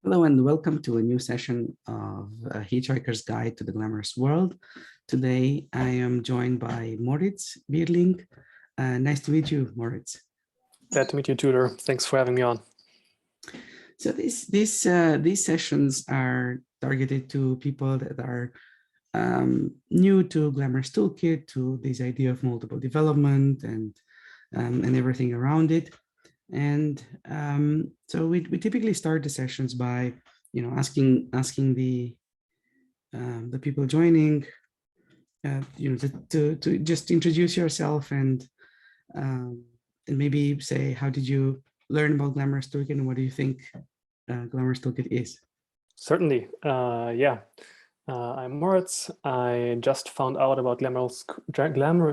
Hello and welcome to a new session of Hitchhiker's Guide to the Glamorous World. Today I am joined by Moritz Bierling. Nice to meet you, Moritz. Glad to meet you, Tudor. Thanks for having me on. So these sessions are targeted to people that are new to Glamorous Toolkit, to this idea of moldable development and everything around it. And so we typically start the sessions by, asking the people joining, to just introduce yourself and maybe say, how did you learn about Glamorous Toolkit and what do you think Glamorous Toolkit is? Certainly, yeah. I'm Moritz. I just found out about Glamorous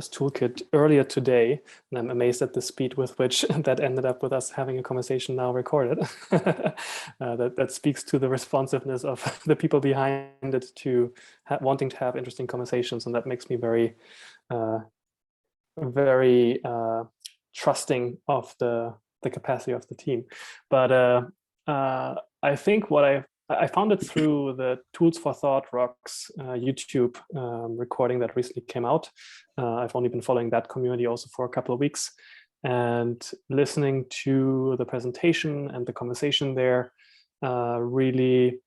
Toolkit earlier today, and I'm amazed at the speed with which that ended up with us having a conversation now recorded. That speaks to the responsiveness of the people behind it to wanting to have interesting conversations, and that makes me very, very trusting of the capacity of the team. But I think what I found it through the Tools for Thought Rocks YouTube recording that recently came out. I've only been following that community also for a couple of weeks, and listening to the presentation and the conversation there really,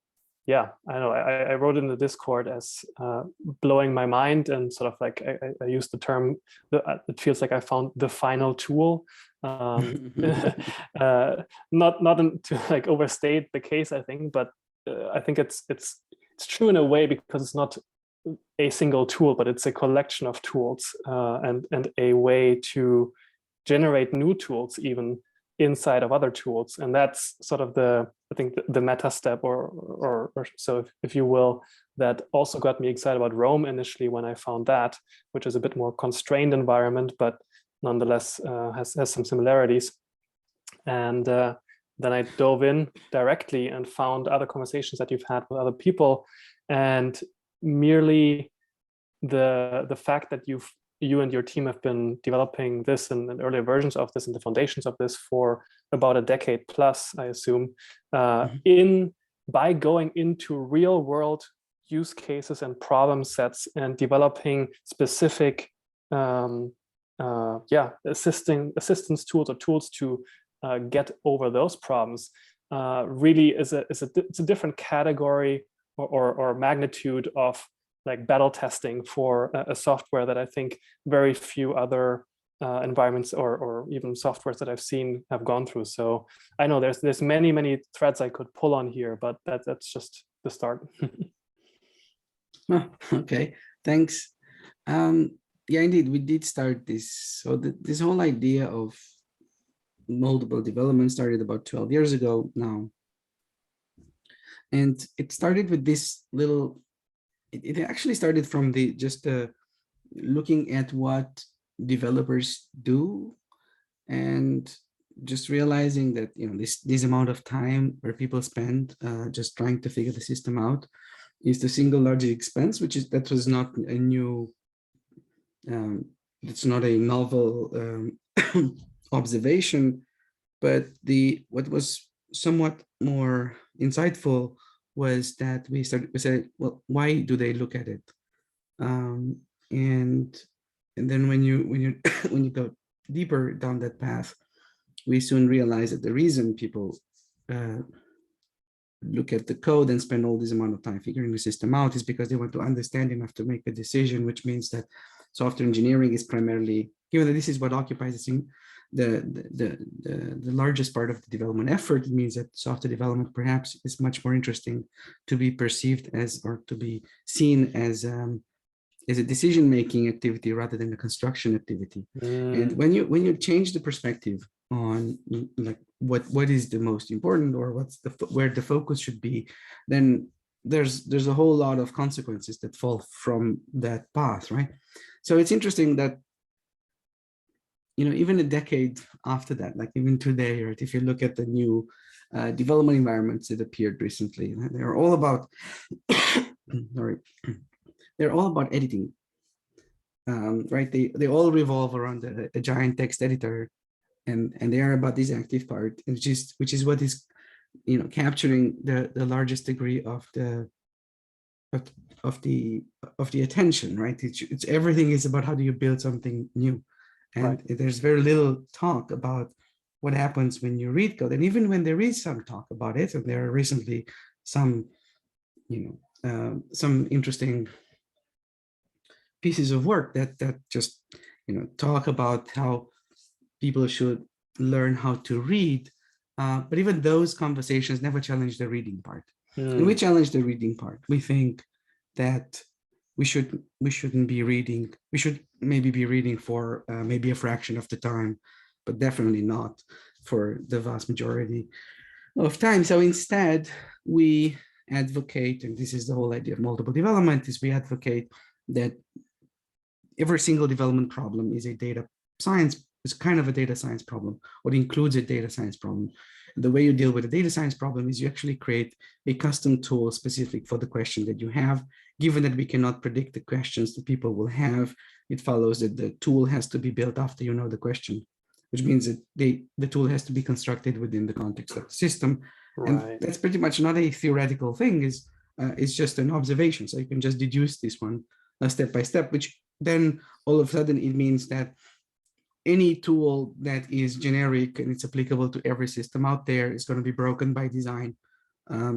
yeah, I know, I wrote in the Discord as blowing my mind, and sort of like I used the term, it feels like I found the final tool. Not to like overstate the case, I think, but I think it's true in a way, because it's not a single tool, but it's a collection of tools and a way to generate new tools even inside of other tools. And that's sort of I think the meta step or so, if you will, that also got me excited about Rome initially when I found that, which is a bit more constrained environment, but nonetheless has some similarities. And then I dove in directly and found other conversations that you've had with other people, and merely the fact that you and your team have been developing this and earlier versions of this and the foundations of this for about a decade plus, I assume, by going into real world use cases and problem sets and developing specific assistance tools or tools to get over those problems, really it's a different category or magnitude of like battle testing for a software that I think very few other environments or even softwares that I've seen have gone through. So I know there's many threads I could pull on here, but that's just the start. Oh, okay, thanks. Yeah, indeed, we did start this. So this whole idea of moldable development started about 12 years ago now. And it started with this little, it actually started from looking at what developers do, and just realizing that, this amount of time where people spend just trying to figure the system out is the single largest expense, that was not a new, it's not a novel observation, but what was somewhat more insightful was that we said, well, why do they look at it? And then when you when you go deeper down that path, we soon realize that the reason people look at the code and spend all this amount of time figuring the system out is because they want to understand enough to make a decision, which means that software engineering is primarily, given that this is what occupies the largest part of the development effort, it means that software development perhaps is much more interesting to be perceived as, or to be seen as a decision-making activity rather than a construction activity. And when you change the perspective on like what is the most important, or where the focus should be, then there's a whole lot of consequences that fall from that path, right? So it's interesting that, even a decade after that, like even today, right, if you look at the new development environments that appeared recently, they're all about sorry, they're all about editing, right? They all revolve around a giant text editor, and they are about this active part, which is what is capturing the largest degree of the attention, right? It's everything is about how do you build something new, and there's very little talk about what happens when you read code. And even when there is some talk about it, and there are recently some some interesting pieces of work that just talk about how people should learn how to read, but even those conversations never challenge the reading part. And we challenge the reading part. We think that we shouldn't be reading. We should maybe be reading for maybe a fraction of the time, but definitely not for the vast majority of time. So instead, we advocate, and this is the whole idea of moldable development, is we advocate that every single development problem is a data science, is kind of a data science problem, or includes a data science problem. The way you deal with a data science problem is you actually create a custom tool specific for the question that you have. Given that we cannot predict the questions that people will have, it follows that the tool has to be built after you know the question, which means that the tool has to be constructed within the context of the system. And that's pretty much not a theoretical thing, it's just an observation. So you can just deduce this one step by step, which then all of a sudden it means that any tool that is generic and it's applicable to every system out there is going to be broken by design.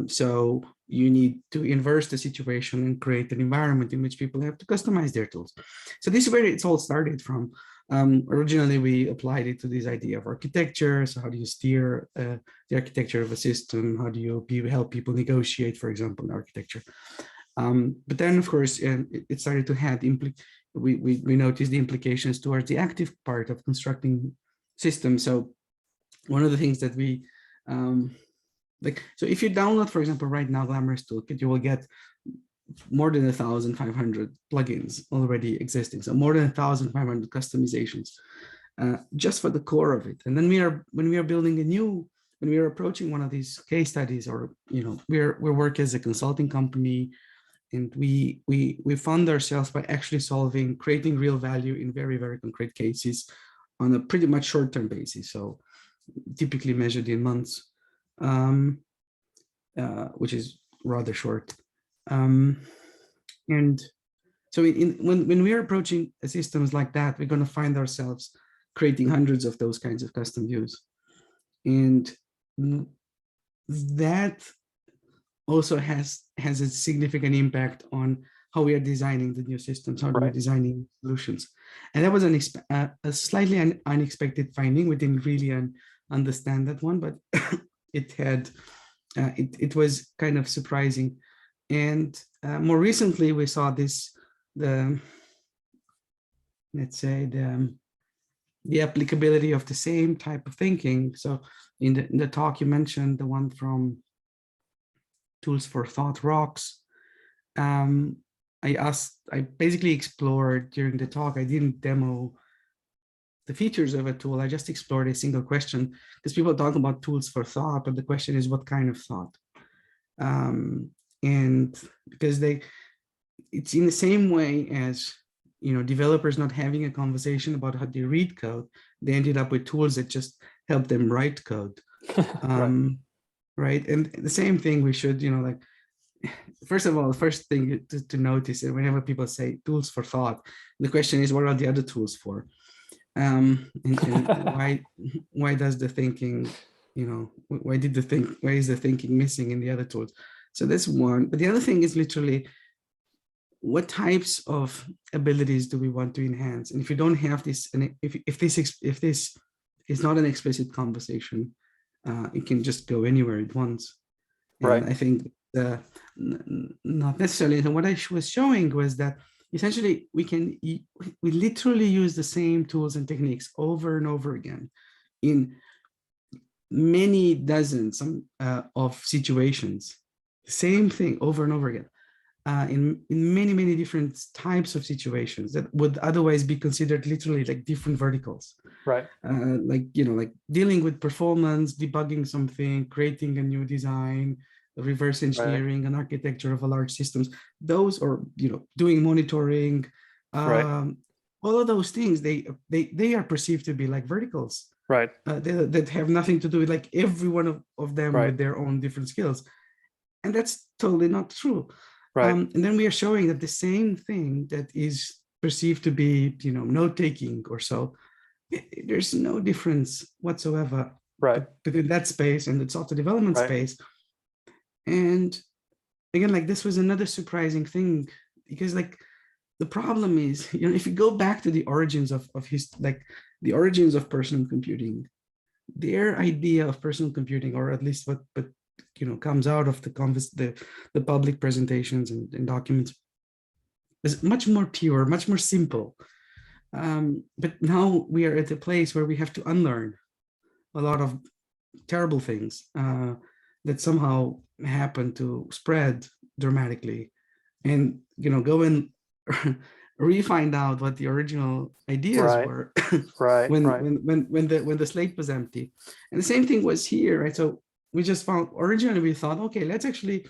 So you need to inverse the situation and create an environment in which people have to customize their tools. So this is where it's all started from. Originally, we applied it to this idea of architecture. So how do you steer the architecture of a system? How do you help people negotiate, for example, in architecture? But then, of course, it started to have we noticed the implications towards the active part of constructing systems. So one of the things that we so if you download, for example, right now Glamorous Toolkit, you will get more than 1,500 plugins already existing. So more than 1,500 customizations just for the core of it. And then when we are building when we are approaching one of these case studies, or we work as a consulting company, and we fund ourselves by actually creating real value in very, very concrete cases on a pretty much short-term basis. So typically measured in months, which is rather short. And so when we are approaching systems like that, we're going to find ourselves creating hundreds of those kinds of custom views. And that also has a significant impact on how we are designing the new systems, how we are designing solutions. And that was a slightly unexpected finding. We didn't really understand that one, but it was kind of surprising. And more recently, we saw the applicability of the same type of thinking. So in the talk, you mentioned the one from Tools for Thought Rocks. I basically explored during the talk, I didn't demo the features of a tool, I just explored a single question, because people talk about tools for thought, but the question is what kind of thought? And because it's in the same way as developers not having a conversation about how they read code, they ended up with tools that just help them write code. Right. And the same thing we should, first of all, the first thing to notice is whenever people say tools for thought, the question is, what are the other tools for? And why does the thinking, why is the thinking missing in the other tools? So that's one. But the other thing is literally, what types of abilities do we want to enhance? And if you don't have this, and if this is not an explicit conversation, it can just go anywhere it wants. And I think not necessarily. And what I was showing was that essentially we literally use the same tools and techniques over and over again in many dozens of situations. Same thing over and over again. In many, many different types of situations that would otherwise be considered literally like different verticals. Like dealing with performance, debugging something, creating a new design, reverse engineering an architecture of a large systems, those, or doing monitoring, all of those things, they are perceived to be like verticals. Right. that have nothing to do with like every one of them Right. with their own different skills. And that's totally not true. Right. And then we are showing that the same thing that is perceived to be, note-taking or so, there's no difference whatsoever Right. between that space and the software development Right. space. And again, like this was another surprising thing, because like the problem is, if you go back to the origins of the origins of personal computing, their idea of personal computing, or at least what comes out of the public presentations and documents, is much more pure, much more simple. But now we are at a place where we have to unlearn a lot of terrible things that somehow happen to spread dramatically, and go and re-find out what the original ideas Right. were Right. when the slate was empty. And the same thing was here, right? So we just found, originally we thought, okay, let's actually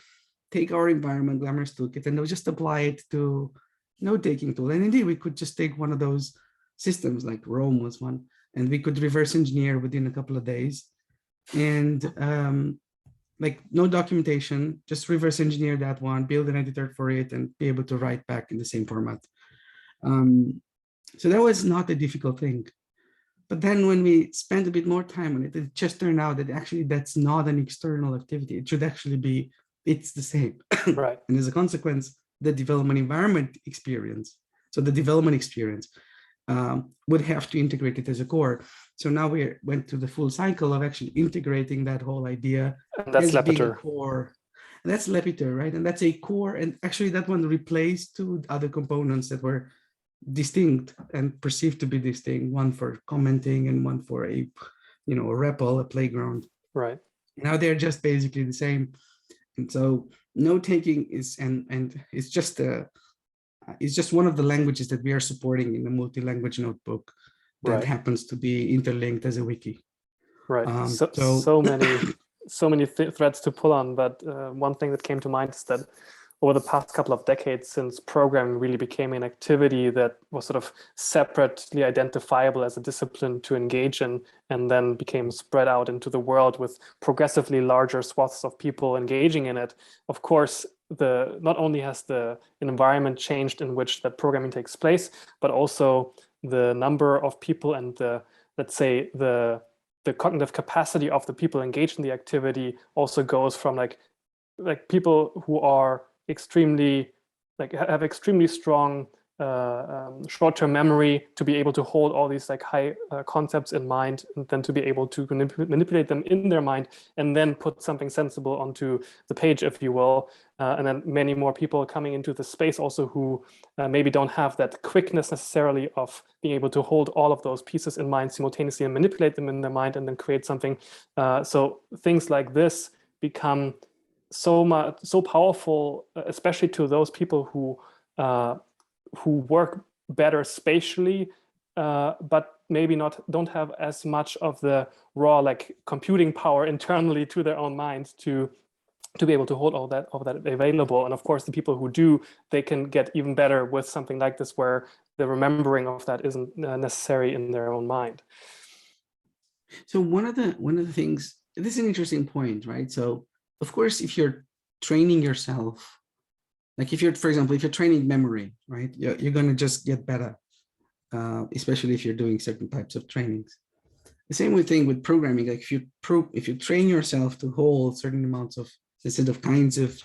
take our environment Glamorous Toolkit and we'll just apply it to note-taking tool. And indeed, we could just take one of those systems, like Rome was one, and we could reverse engineer within a couple of days. And like no documentation, just reverse engineer that one, build an editor for it, and be able to write back in the same format. So that was not a difficult thing. But then when we spent a bit more time on it, it just turned out that actually that's not an external activity. It should actually be, it's the same. Right. And as a consequence, the development environment experience, so the development experience would have to integrate it as a core. So now we went through the full cycle of actually integrating that whole idea And that's as being a Lepiter. core. And that's Lepiter, right? And that's a core. And actually that one replaced two other components that were distinct and perceived to be distinct, one for commenting and one for a REPL, a playground. Right. Now they're just basically the same. And so note-taking is, and it's just one of the languages that we are supporting in the multi-language notebook that Right. happens to be interlinked as a wiki. Right. So many threads to pull on, but one thing that came to mind is that over the past couple of decades, since programming really became an activity that was sort of separately identifiable as a discipline to engage in, and then became spread out into the world with progressively larger swaths of people engaging in it, of course, not only has an environment changed in which that programming takes place, but also the number of people and let's say the cognitive capacity of the people engaged in the activity also goes from like people who are have extremely strong short-term memory to be able to hold all these like high concepts in mind, and then to be able to manipulate them in their mind and then put something sensible onto the page, if you will. And then many more people coming into the space also who maybe don't have that quickness necessarily of being able to hold all of those pieces in mind simultaneously and manipulate them in their mind and then create something. So things like this become so powerful, especially to those people who work better spatially, but maybe don't have as much of the raw like computing power internally to their own minds to be able to hold all that available. And of course, the people who do, they can get even better with something like this, where the remembering of that isn't necessary in their own mind. So one of the things, this is an interesting point, right? So of course, if you're training yourself, like if you're, for example, if you're training memory, right, you're going to just get better, especially if you're doing certain types of trainings. The same thing with programming. Like if you train yourself to hold certain amounts of instead of kinds of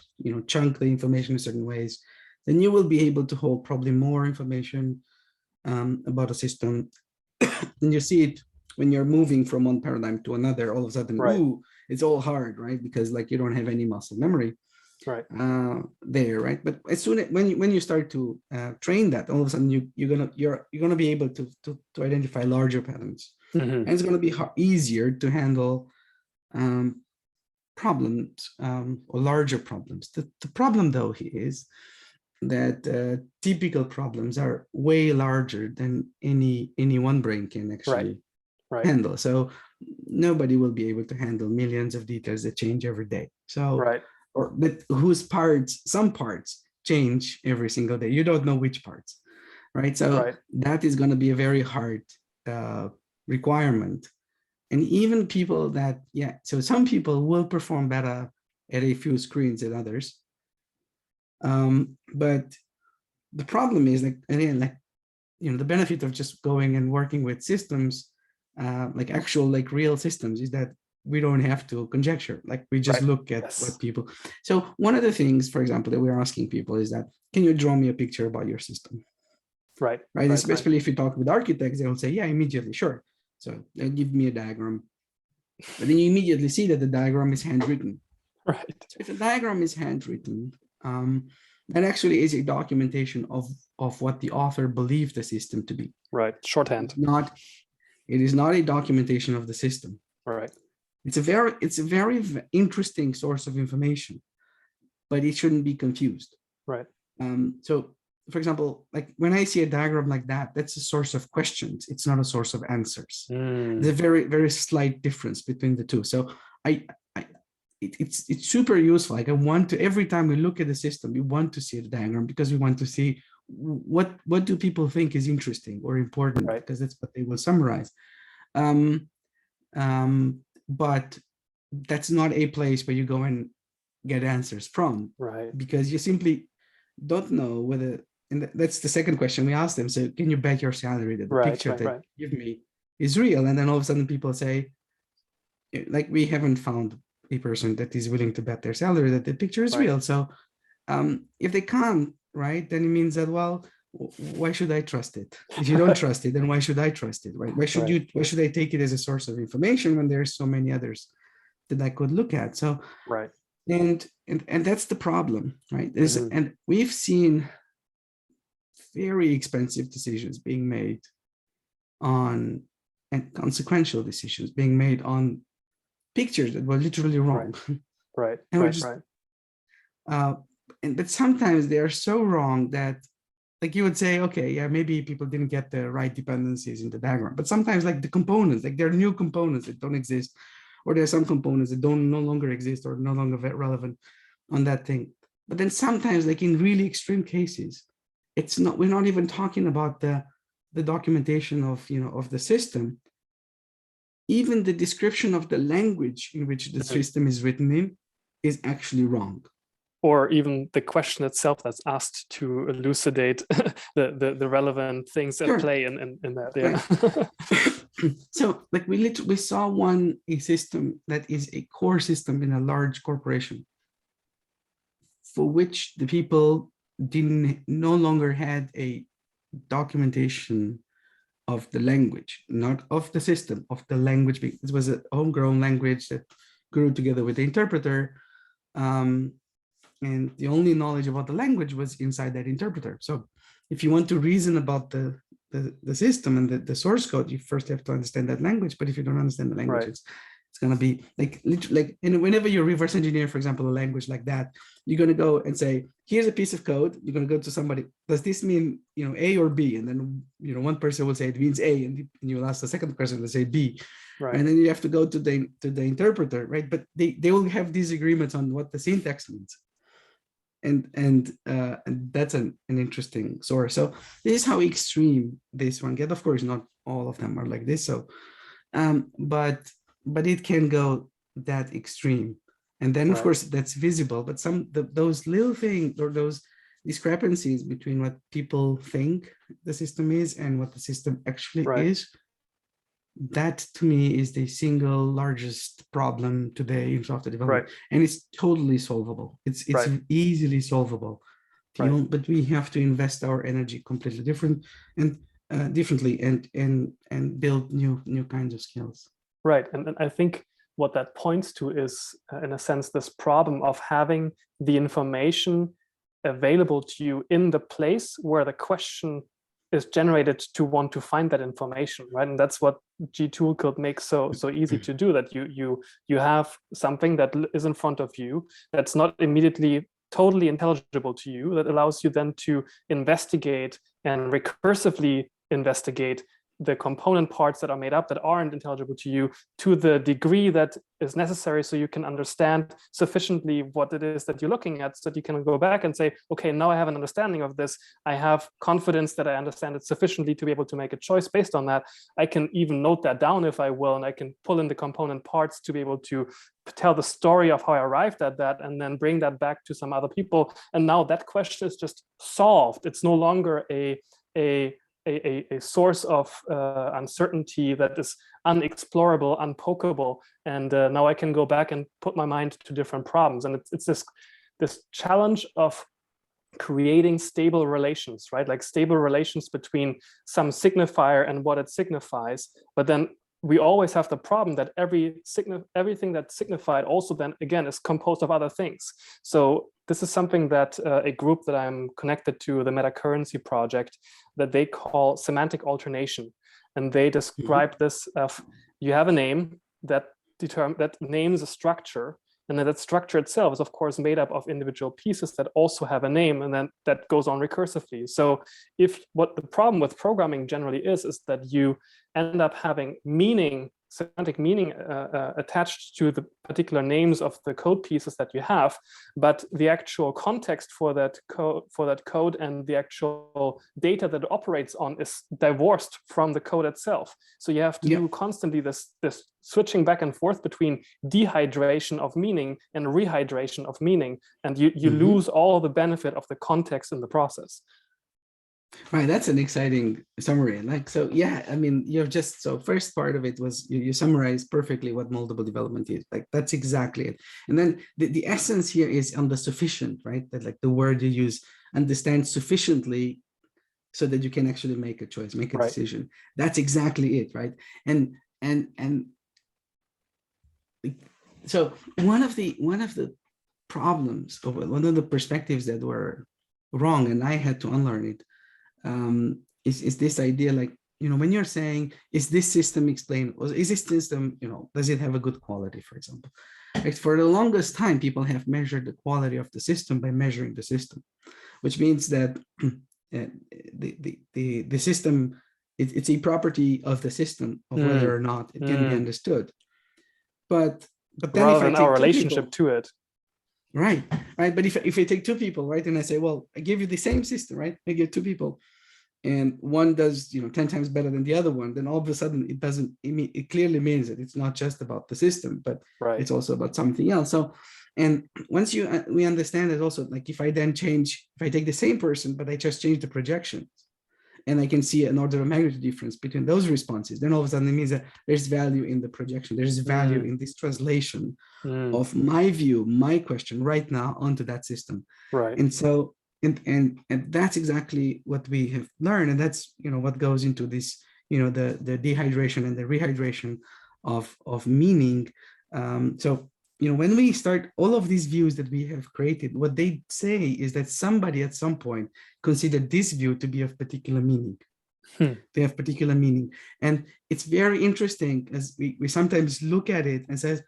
chunk the information in certain ways, then you will be able to hold probably more information about a system. And you see it when you're moving from one paradigm to another. All of a sudden, Right. Ooh, it's all hard, right? Because like you don't have any muscle memory, right? There, right? But as soon as when you start to train that, all of a sudden you're gonna be able to identify larger patterns, and it's gonna be easier to handle problems or larger problems. The problem though is that typical problems are way larger than any one brain can actually handle. So nobody will be able to handle millions of details that change every day. So, or that some parts change every single day. You don't know which parts, right? So that is going to be a very hard requirement And even people that, so some people will perform better at a few screens than others. But the problem is, like, again, like, the benefit of just going and working with systems, like actual, like real systems, is that we don't have to conjecture. Like, we just look at what people. So one of the things, for example, that we're asking people is that, can you draw me a picture about your system? Right. Especially if you talk with architects, they will say, yeah, immediately, sure. So they'll give me a diagram. But then you immediately see that the diagram is handwritten. Right. So if the diagram is handwritten, that actually is a documentation of what the author believed the system to be. Right. Shorthand. It is not a documentation of the system. Right. It's a very interesting source of information, but it shouldn't be confused. Right. So, for example, like when I see a diagram like that, that's a source of questions. It's not a source of answers. There's a very, very slight difference between the two. So it's super useful. Like, I want to, every time we look at the system, we want to see the diagram because we want to see what do people think is interesting or important, because that's what they will summarize. But that's not a place where you go and get answers from, because you simply don't know whether, and that's the second question we asked them. So, can you bet your salary that the picture that you give me is real? And then all of a sudden people say, like, we haven't found a person that is willing to bet their salary that the picture is real. So if they can't, then it means that, well, why should I trust it? If you don't trust it, then why should I trust it? Why should I take it as a source of information when there's so many others that I could look at? So and that's the problem, right? And we've seen very expensive decisions being made on, and consequential decisions being made on pictures that were literally wrong. But sometimes they are so wrong that, like, you would say, okay, yeah, maybe people didn't get the right dependencies in the diagram. But sometimes, like, the components, like, there are new components that don't exist, or there are some components that no longer exist or no longer relevant on that thing. But then sometimes, like in really extreme cases, we're not even talking about the documentation of of the system. Even the description of the language in which the system is written in is actually wrong. Or even the question itself that's asked to elucidate the relevant things at play in that. So, like, we saw a system that is a core system in a large corporation, for which the people no longer had a documentation of the language, not of the system, of the language. It was a homegrown language that grew together with the interpreter. And the only knowledge about the language was inside that interpreter. So if you want to reason about the system and the source code, you first have to understand that language. But if you don't understand the language, it's going to be like, and whenever you reverse engineer, for example, a language like that, you're going to go and say, here's a piece of code. You're going to go to somebody, does this mean, A or B? And then, one person will say it means A, and you will ask the second person to say B. And then you have to go to the interpreter, right? But they will have disagreements on what the syntax means. And that's an interesting source. So this is how extreme this one gets. Of course, not all of them are like this. So, but it can go that extreme. And then, of course, that's visible. But those little things, or those discrepancies between what people think the system is and what the system actually is, that to me is the single largest problem today in software development. And it's totally solvable. It's easily solvable. But we have to invest our energy completely differently and build new kinds of skills. And I think what that points to is, in a sense, this problem of having the information available to you in the place where the question is generated to want to find that information, and that's what Toolkit makes so easy to do. That you have something that is in front of you that's not immediately totally intelligible to you, that allows you then to investigate and recursively investigate the component parts that are made up that aren't intelligible to you to the degree that is necessary, so you can understand sufficiently what it is that you're looking at, so that you can go back and say, okay, now I have an understanding of this. I have confidence that I understand it sufficiently to be able to make a choice based on that. I can even note that down if I will, and I can pull in the component parts to be able to tell the story of how I arrived at that, and then bring that back to some other people. And now that question is just solved. It's no longer a source of uncertainty that is unexplorable, unpokeable. And now I can go back and put my mind to different problems. And it's this challenge of creating stable relations, right? Like stable relations between some signifier and what it signifies. But then we always have the problem that everything that's signified also then again is composed of other things. So this is something that a group that I'm connected to, the Metacurrency project, that they call semantic alternation. And they describe this of, you have a name that names a structure, and then that structure itself is of course made up of individual pieces that also have a name, and then that goes on recursively. So what the problem with programming generally is that you end up having semantic meaning attached to the particular names of the code pieces that you have, but the actual context for that code and the actual data that it operates on is divorced from the code itself. So you have to do constantly this switching back and forth between dehydration of meaning and rehydration of meaning, and you lose all the benefit of the context in the process. Right, that's an exciting summary. Like, so yeah, I mean, so first part of it was you summarized perfectly what moldable development is. Like, that's exactly it. And then the essence here is on the sufficient, right? That like the word you use, understand sufficiently so that you can actually make a choice, make a decision. That's exactly it, right? And so one of the problems, or one of the perspectives that were wrong, and I had to unlearn it, is this idea, like, when you're saying, is this system explained, or is this system, does it have a good quality, for example? Like, for the longest time, people have measured the quality of the system by measuring the system, which means that the system, it's a property of the system of whether or not it can be understood. But then rather than our relationship to it. Right. But if I take two people, right, and I say, well, I give you the same system, right? I give two people, and one does, 10 times better than the other one, then all of a sudden it clearly means that it's not just about the system, but it's also about something else. So, and once we understand that also, like, if I take the same person, but I just change the projections, and I can see an order of magnitude difference between those responses, then all of a sudden it means that there's value in the projection. There's value in this translation of my view, my question right now onto that system. Right. And so, and that's exactly what we have learned. And that's, what goes into this, the dehydration and the rehydration of meaning. So, when we start all of these views that we have created, what they say is that somebody at some point considered this view to be of particular meaning. They have particular meaning. And it's very interesting, as we sometimes look at it and says,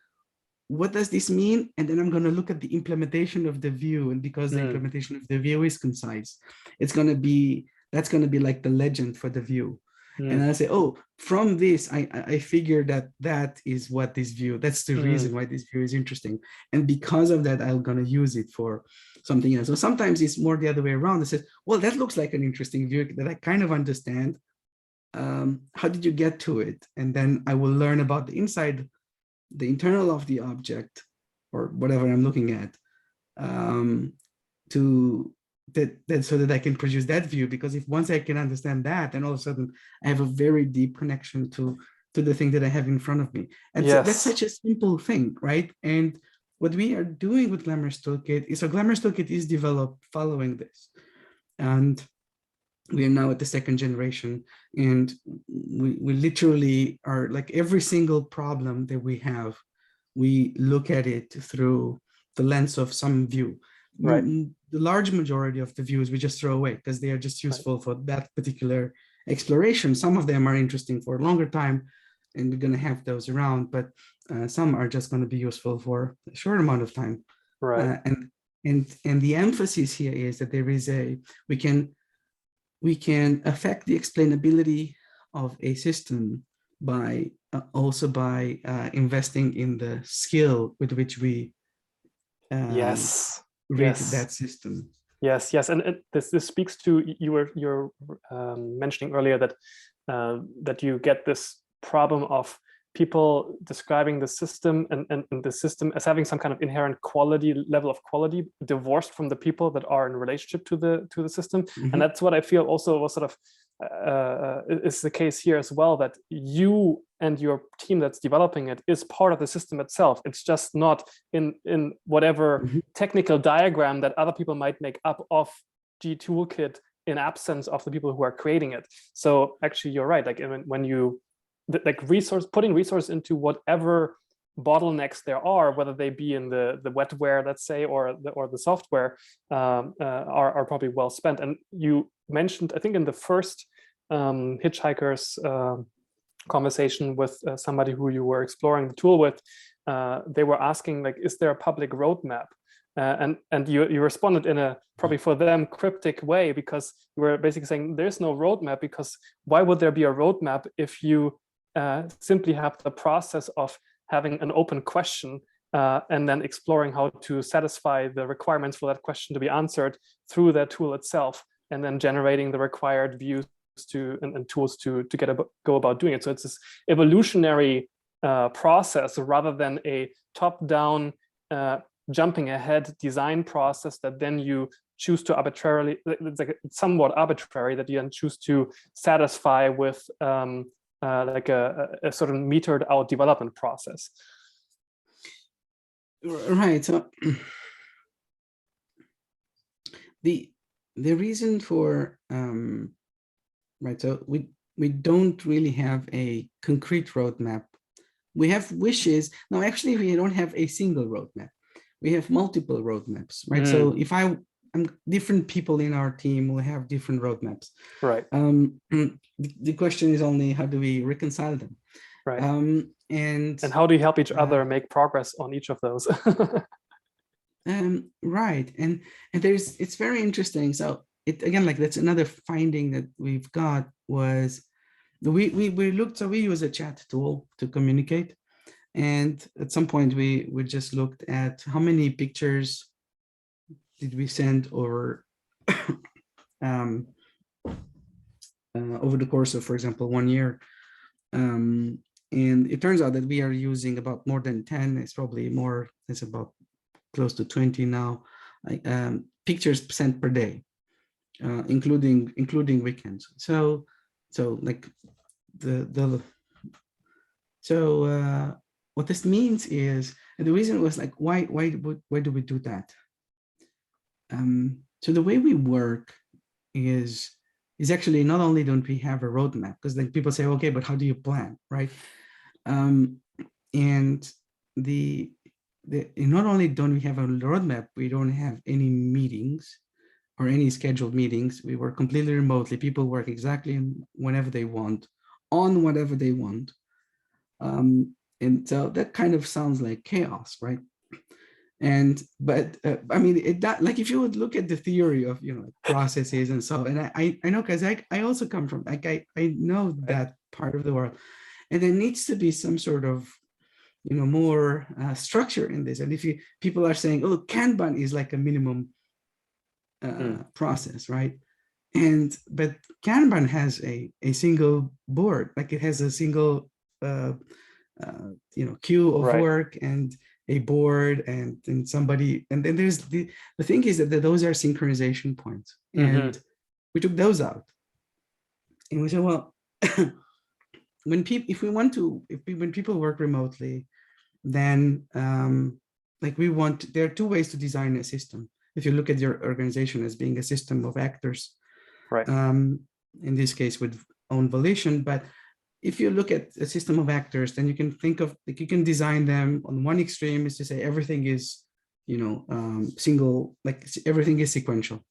what does this mean? And then I'm going to look at the implementation of the view. And because the implementation of the view is concise, that's going to be like the legend for the view. And I say, oh, from this, I figure that is what this view, that's the reason why this view is interesting. And because of that, I'm going to use it for something else. So sometimes it's more the other way around. It says, well, that looks like an interesting view that I kind of understand. How did you get to it? And then I will learn about the internal of the object, or whatever I'm looking at, so that I can produce that view. Because if once I can understand that, then all of a sudden I have a very deep connection to the thing that I have in front of me. And so that's such a simple thing, right? And what we are doing with Glamorous Toolkit is, Glamorous Toolkit is developed following this. And we are now at the second generation, and we literally are, like, every single problem that we have, we look at it through the lens of some view. Right. The large majority of the views we just throw away because they are just useful for that particular exploration. Some of them are interesting for a longer time, and we're going to have those around, but some are just going to be useful for a short amount of time. Right. And the emphasis here is that there is we can affect the explainability of a system by also by investing in the skill with which we Yes. read Yes. that system. Yes, yes, and this speaks to you're mentioning earlier that that you get this problem of people describing the system and the system as having some kind of inherent level of quality divorced from the people that are in relationship to the system. And that's what I feel also was sort of is the case here as well, that you and your team that's developing it is part of the system itself. It's just not in whatever technical diagram that other people might make up of G Toolkit in absence of the people who are creating it. So actually you're right, like when you putting resource into whatever bottlenecks there are, whether they be in the wetware, let's say, or the software, are probably well spent. And you mentioned, I think in the first Hitchhiker's conversation with somebody who you were exploring the tool with, they were asking, like, is there a public roadmap? And you responded in a probably for them cryptic way, because you were basically saying there's no roadmap, because why would there be a roadmap if you simply have the process of having an open question and then exploring how to satisfy the requirements for that question to be answered through that tool itself, and then generating the required views and tools to go about doing it. So it's this evolutionary process rather than a top-down jumping ahead design process that then you choose to arbitrarily, it's somewhat arbitrary, that you then choose to satisfy with like a sort of metered out development process. Right. So the reason for right, so we don't really have a concrete roadmap. We have wishes. No, actually, we don't have a single roadmap. We have multiple roadmaps, right? So if different people in our team will have different roadmaps. Right. The question is only how do we reconcile them? Right. And how do you help each other make progress on each of those? Right. And it's very interesting. So again, like that's another finding that we've got was we looked, so we use a chat tool to communicate. And at some point we just looked at how many pictures did we send over over the course of, for example, 1 year. And it turns out that we are using about more than 10, it's probably more, it's about close to 20 now, pictures sent per day, including weekends. So like what this means is, and the reason was like, why do we do that? So the way we work is actually not only don't we have a roadmap, because then people say, okay, but how do you plan, right? And not only don't we have a roadmap, we don't have any meetings or any scheduled meetings. We work completely remotely. People work exactly whenever they want, on whatever they want. And so that kind of sounds like chaos, right? But I mean, like if you would look at the theory of, processes and so, and I know, because I also come from, like, I know that part of the world, and there needs to be some sort of, more structure in this. And if people are saying, oh, Kanban is like a minimum process, right? But Kanban has a single board, like it has a single queue of work and a board and somebody, and then there's the thing is that those are synchronization points, and we took those out, and we said, well, when people work remotely, then there are two ways to design a system. If you look at your organization as being a system of actors, right? In this case with own volition, but if you look at a system of actors, then you can think of, like, you can design them on one extreme is to say everything is, single, like everything is sequential.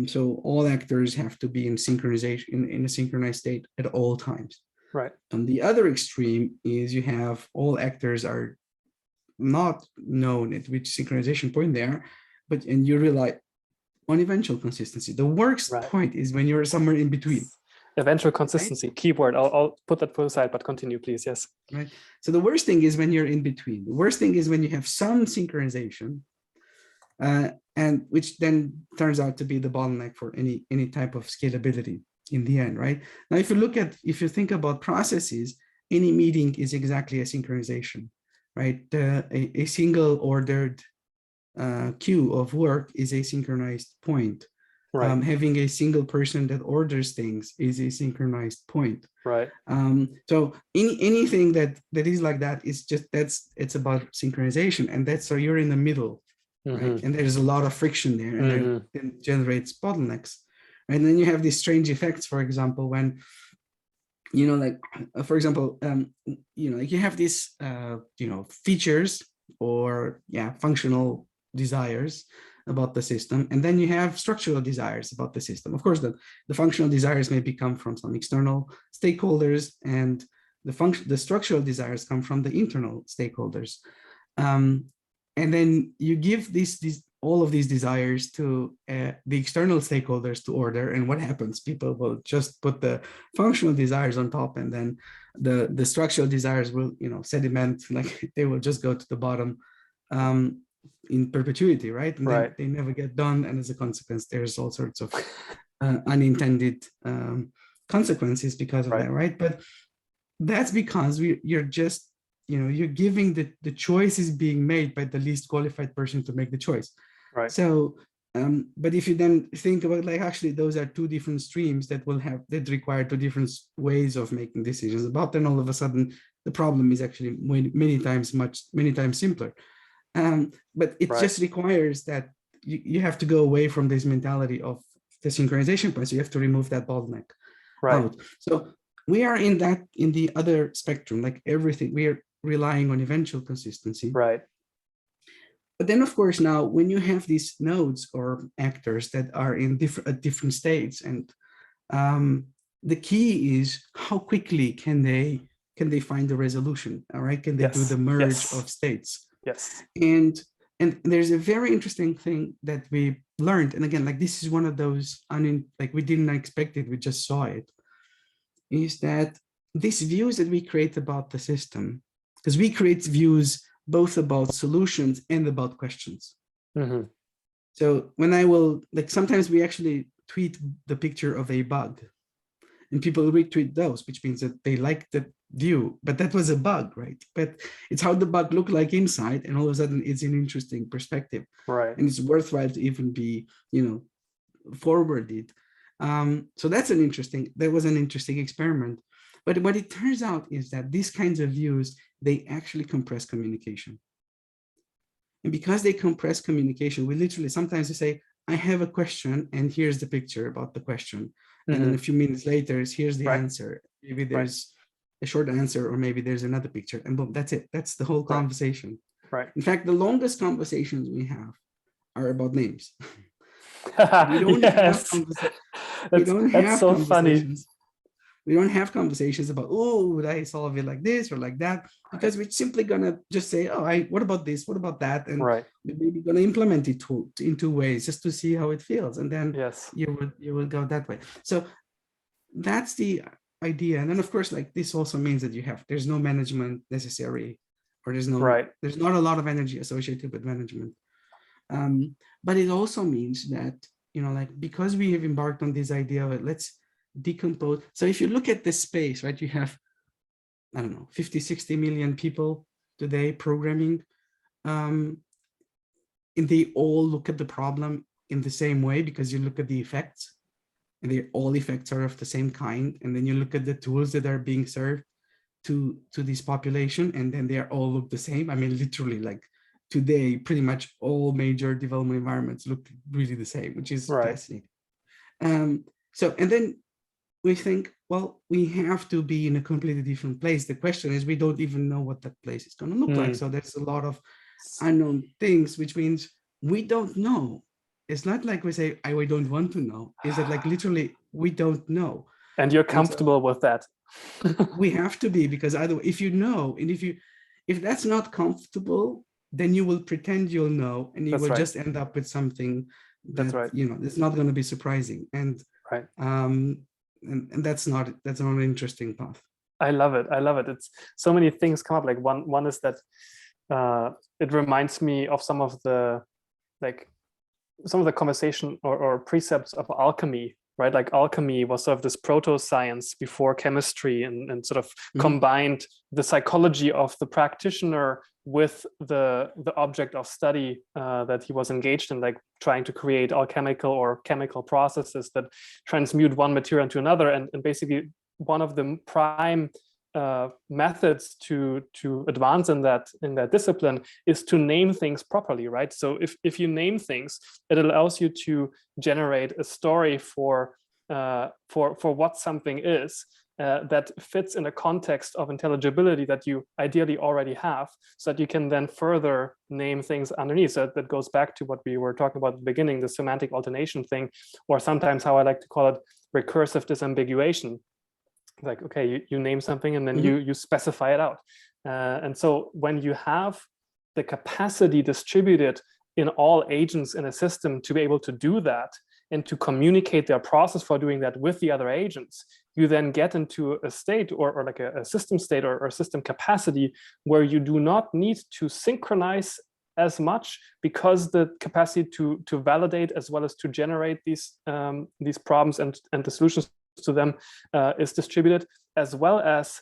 So all actors have to be in synchronization, in a synchronized state at all times. Right. On the other extreme is you have all actors are not known at which synchronization point they are, and you rely on eventual consistency. The worst point is when you're somewhere in between. Eventual right? consistency, keyword. I'll put that put aside, but continue, please. Yes. Right. So the worst thing is when you're in between. The worst thing is when you have some synchronization, and which then turns out to be the bottleneck for any type of scalability in the end, right? Now, if you think about processes, any meeting is exactly a synchronization, right? A single ordered queue of work is a synchronized point. Right. Having a single person that orders things is a synchronized point. Right. So anything that is like that is just it's about synchronization, and that's so you're in the middle, right? And there's a lot of friction there, and it generates bottlenecks. And then you have these strange effects, for example, when like for example, like you have these features or functional desires about the system, and then you have structural desires about the system. Of course, the functional desires maybe come from some external stakeholders, and the structural desires come from the internal stakeholders. And then you give all of these desires to the external stakeholders to order, and what happens? People will just put the functional desires on top, and then the structural desires will sediment, like they will just go to the bottom in perpetuity, right? And then they never get done, and as a consequence, there's all sorts of unintended consequences because of that, right? But that's because you're just you're giving the choice is being made by the least qualified person to make the choice. Right. So, but if you then think about like actually those are two different streams that require two different ways of making decisions about, then all of a sudden the problem is actually many times simpler. But it just requires that you have to go away from this mentality of the synchronization point. So you have to remove that bottleneck out. So we are in the other spectrum, like everything, we are relying on eventual consistency. Right. But then, of course, now when you have these nodes or actors that are in different states, and the key is how quickly can they find the resolution? All right, can they do the merge of states? Yes. And there's a very interesting thing that we learned, and again, like this is one of those like we didn't expect it, we just saw it, is that these views that we create about the system, because we create views both about solutions and about questions. So when I will, like sometimes we actually tweet the picture of a bug and people retweet those, which means that they like the view, but that was a bug, right? But it's how the bug looked like inside, and all of a sudden it's an interesting perspective. Right. And it's worthwhile to even be, forwarded. So that was an interesting experiment. But what it turns out is that these kinds of views, they actually compress communication. And because they compress communication, we literally sometimes we say, I have a question and here's the picture about the question. And then a few minutes later, here's the answer. Maybe there's a short answer, or maybe there's another picture, and boom, that's it. That's the whole conversation. Right. In fact, the longest conversations we have are about names. We don't have That's so funny. We don't have conversations about, oh, would I solve it like this or like that? Because we're simply gonna just say, oh, what about this? What about that? And we're maybe gonna implement it in two ways just to see how it feels. And then you will go that way. So that's the idea. And then of course, like this also means that there's no management necessary, or there's not a lot of energy associated with management. But it also means that, like because we have embarked on this idea of it, let's decompose. So if you look at this space, right, you have, I don't know, 50, 60 million people today programming, and they all look at the problem in the same way because you look at the effects, and all effects are of the same kind. And then you look at the tools that are being served to this population, and then they all look the same. I mean, literally, like today, pretty much all major development environments look really the same, which is fascinating. So, and then we think, well, we have to be in a completely different place. The question is, we don't even know what that place is going to look like. So there's a lot of unknown things, which means we don't know. It's not like we say, we don't want to know. Is that like literally, we don't know. And you're comfortable with that. We have to be, because otherwise, if you know, and if that's not comfortable, then you will pretend you'll know, and you will just end up with something that, it's not going to be surprising. And and that's not an interesting path. I love it. I love it. It's so many things come up. Like one is that it reminds me of some of the conversation or precepts of alchemy, right? Like alchemy was sort of this proto-science before chemistry, and sort of combined the psychology of the practitioner with the object of study that he was engaged in, like trying to create alchemical or chemical processes that transmute one material into another. And basically one of the prime methods to advance in that discipline is to name things properly, right? So if you name things, it allows you to generate a story for what something is that fits in a context of intelligibility that you ideally already have, so that you can then further name things underneath. So that goes back to what we were talking about at the beginning, the semantic alternation thing, or sometimes how I like to call it recursive disambiguation. Like, okay, you name something and then you specify it out. And so when you have the capacity distributed in all agents in a system to be able to do that and to communicate their process for doing that with the other agents, you then get into a state or like a system state or system capacity where you do not need to synchronize as much, because the capacity to validate as well as to generate these problems and the solutions to them is distributed, as well as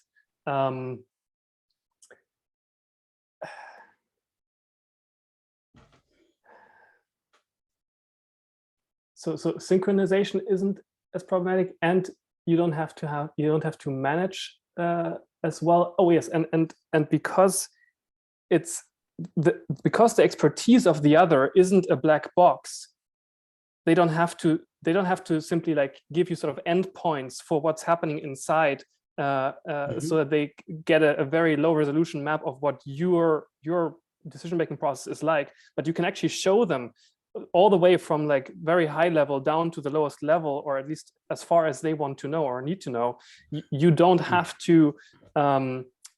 so synchronization isn't as problematic, and you don't have to manage as well. Oh yes, and because because the expertise of the other isn't a black box, they don't have to simply like give you sort of endpoints for what's happening inside, so that they get a very low resolution map of what your decision-making process is like. But you can actually show them all the way from like very high level down to the lowest level, or at least as far as they want to know or need to know. You don't have to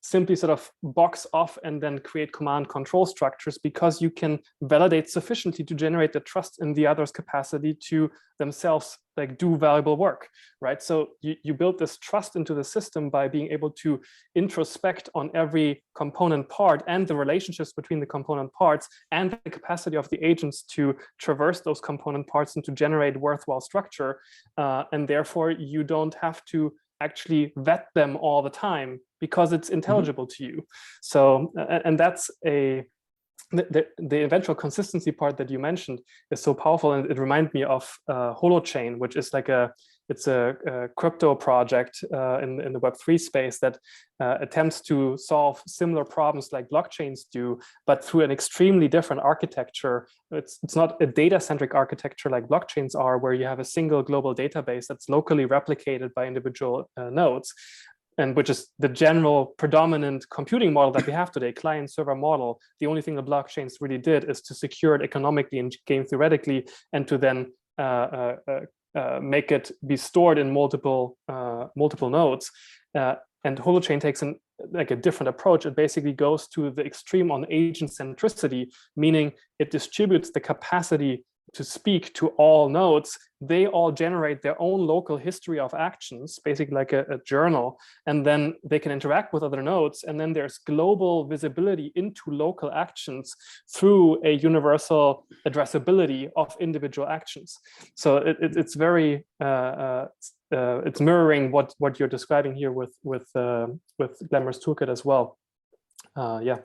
simply sort of box off and then create command control structures, because you can validate sufficiently to generate the trust in the other's capacity to themselves like do valuable work, right? So you build this trust into the system by being able to introspect on every component part and the relationships between the component parts and the capacity of the agents to traverse those component parts and to generate worthwhile structure. And therefore you don't have to actually vet them all the time, because it's intelligible to you. So, and that's the eventual consistency part that you mentioned is so powerful, and it reminded me of Holochain, which is like it's a crypto project in the Web3 space that attempts to solve similar problems like blockchains do, but through an extremely different architecture. It's not a data-centric architecture like blockchains are, where you have a single global database that's locally replicated by individual nodes, and which is the general predominant computing model that we have today, client-server model. The only thing the blockchains really did is to secure it economically and game theoretically, and to then make it be stored in multiple nodes. And Holochain takes a different approach. It basically goes to the extreme on agent centricity, meaning it distributes the capacity to speak to all nodes. They all generate their own local history of actions, basically like a journal, and then they can interact with other nodes. And then there's global visibility into local actions through a universal addressability of individual actions. So it's very it's mirroring what you're describing here with Glamorous Toolkit as well. Yeah.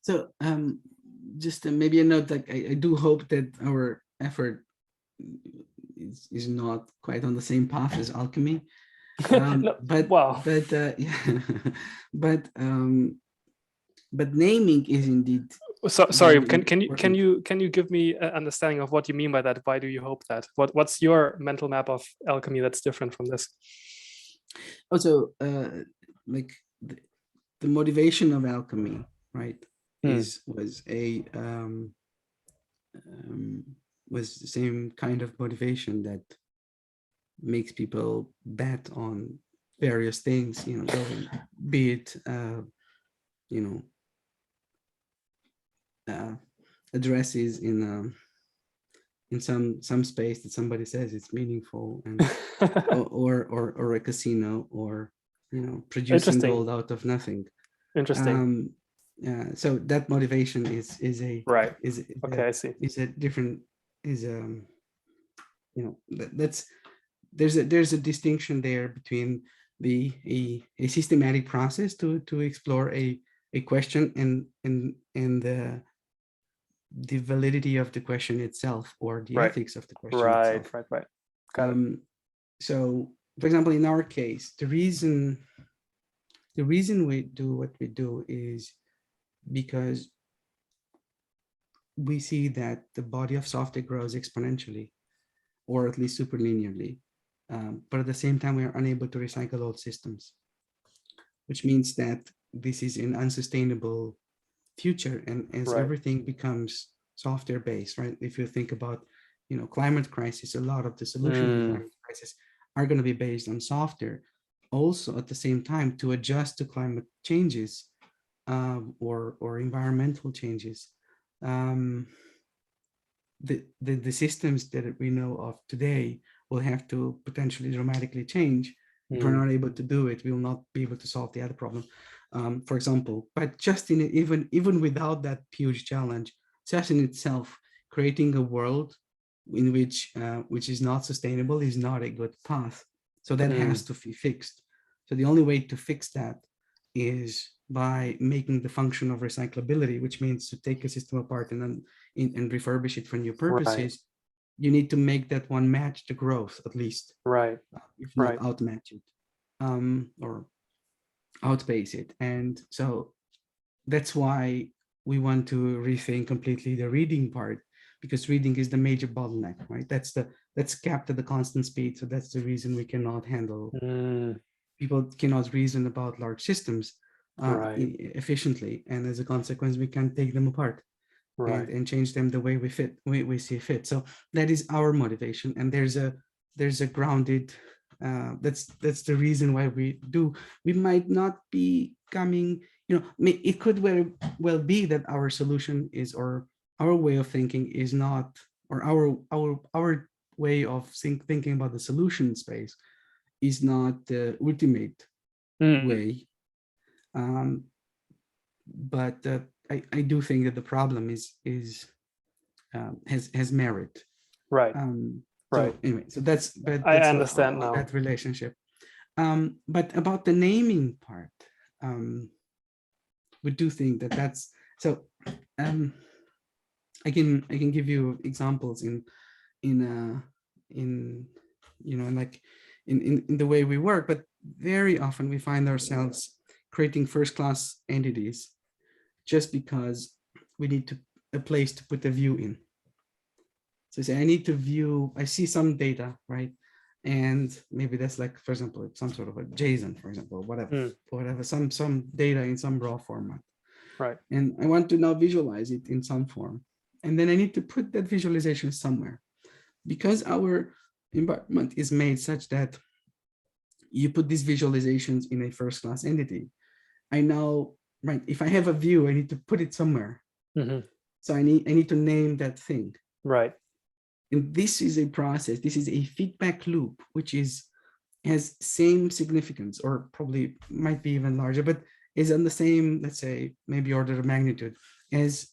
So just maybe a note that I do hope that our effort is not quite on the same path as Alchemy, no, but naming is indeed. So sorry, can you give me an understanding of what you mean by that? Why do you hope that? What's your mental map of Alchemy that's different from this? Also, like the motivation of Alchemy, right? Was the same kind of motivation that makes people bet on various things, be it addresses in in some space that somebody says it's meaningful, and or a casino, or producing Interesting. gold out of nothing. Interesting. So that motivation is a Right. is Okay, I see. is a different is that's there's a distinction there between a systematic process to explore a question and the validity of the question itself, or the Right. ethics of the question Right. itself. Right. Got it. So, for example, in our case, the reason we do what we do is because we see that the body of software grows exponentially, or at least superlinearly. But at the same time, we are unable to recycle old systems, which means that this is an unsustainable future. And as Right. everything becomes software based, right? If you think about, climate crisis, a lot of the solutions in climate crisis are going to be based on software. Also, at the same time, to adjust to climate changes, or environmental changes. The systems that we know of today will have to potentially dramatically change. If we're not able to do it, we will not be able to solve the other problem. For example, but just in even without that huge challenge, just in itself, creating a world in which is not sustainable is not a good path. So that has to be fixed. So the only way to fix that is by making the function of recyclability, which means to take a system apart and refurbish it for new purposes. Right. You need to make that one match the growth, at least, Right. if not Right. outmatch it, or outpace it. And so that's why we want to rethink completely the reading part, because reading is the major bottleneck, right? That's capped at the constant speed. So that's the reason we cannot handle, people cannot reason about large systems Right. efficiently. And as a consequence, we can't take them apart Right. and change them the way we see fit. So that is our motivation. And there's a grounded, that's the reason why we might not be coming, it could well be that our solution is, or our way of thinking is not, or our way of thinking about the solution space is not the ultimate way. But I do think that the problem has merit. Right. So Right. anyway, so that's I understand now. that relationship. But about the naming part, we do think that that's so. I can give you examples in like in the way we work, but very often we find ourselves creating first-class entities just because we need a place to put the view in. So say I need to view, I see some data, right? And maybe that's like, for example, some sort of a JSON, for example, whatever, some data in some raw format. Right. And I want to now visualize it in some form. And then I need to put that visualization somewhere. Because our environment is made such that you put these visualizations in a first-class entity, I know, right, if I have a view, I need to put it somewhere. So I need to name that thing. Right. And this is a process, this is a feedback loop, which has same significance, or probably might be even larger, but is on the same, let's say, maybe order of magnitude as,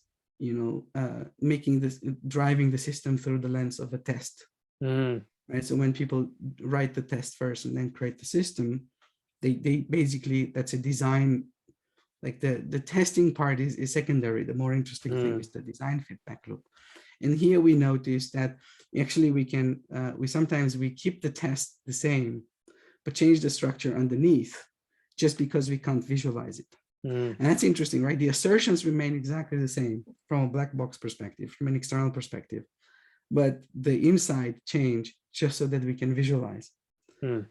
making this, driving the system through the lens of a test. Right. So when people write the test first and then create the system, they basically, that's a design, like the testing part is secondary. The more interesting thing is the design feedback loop. And here we notice that actually we can, we sometimes keep the test the same, but change the structure underneath just because we can't visualize it. And that's interesting, right? The assertions remain exactly the same from a black box perspective, from an external perspective, but the inside change just so that we can visualize.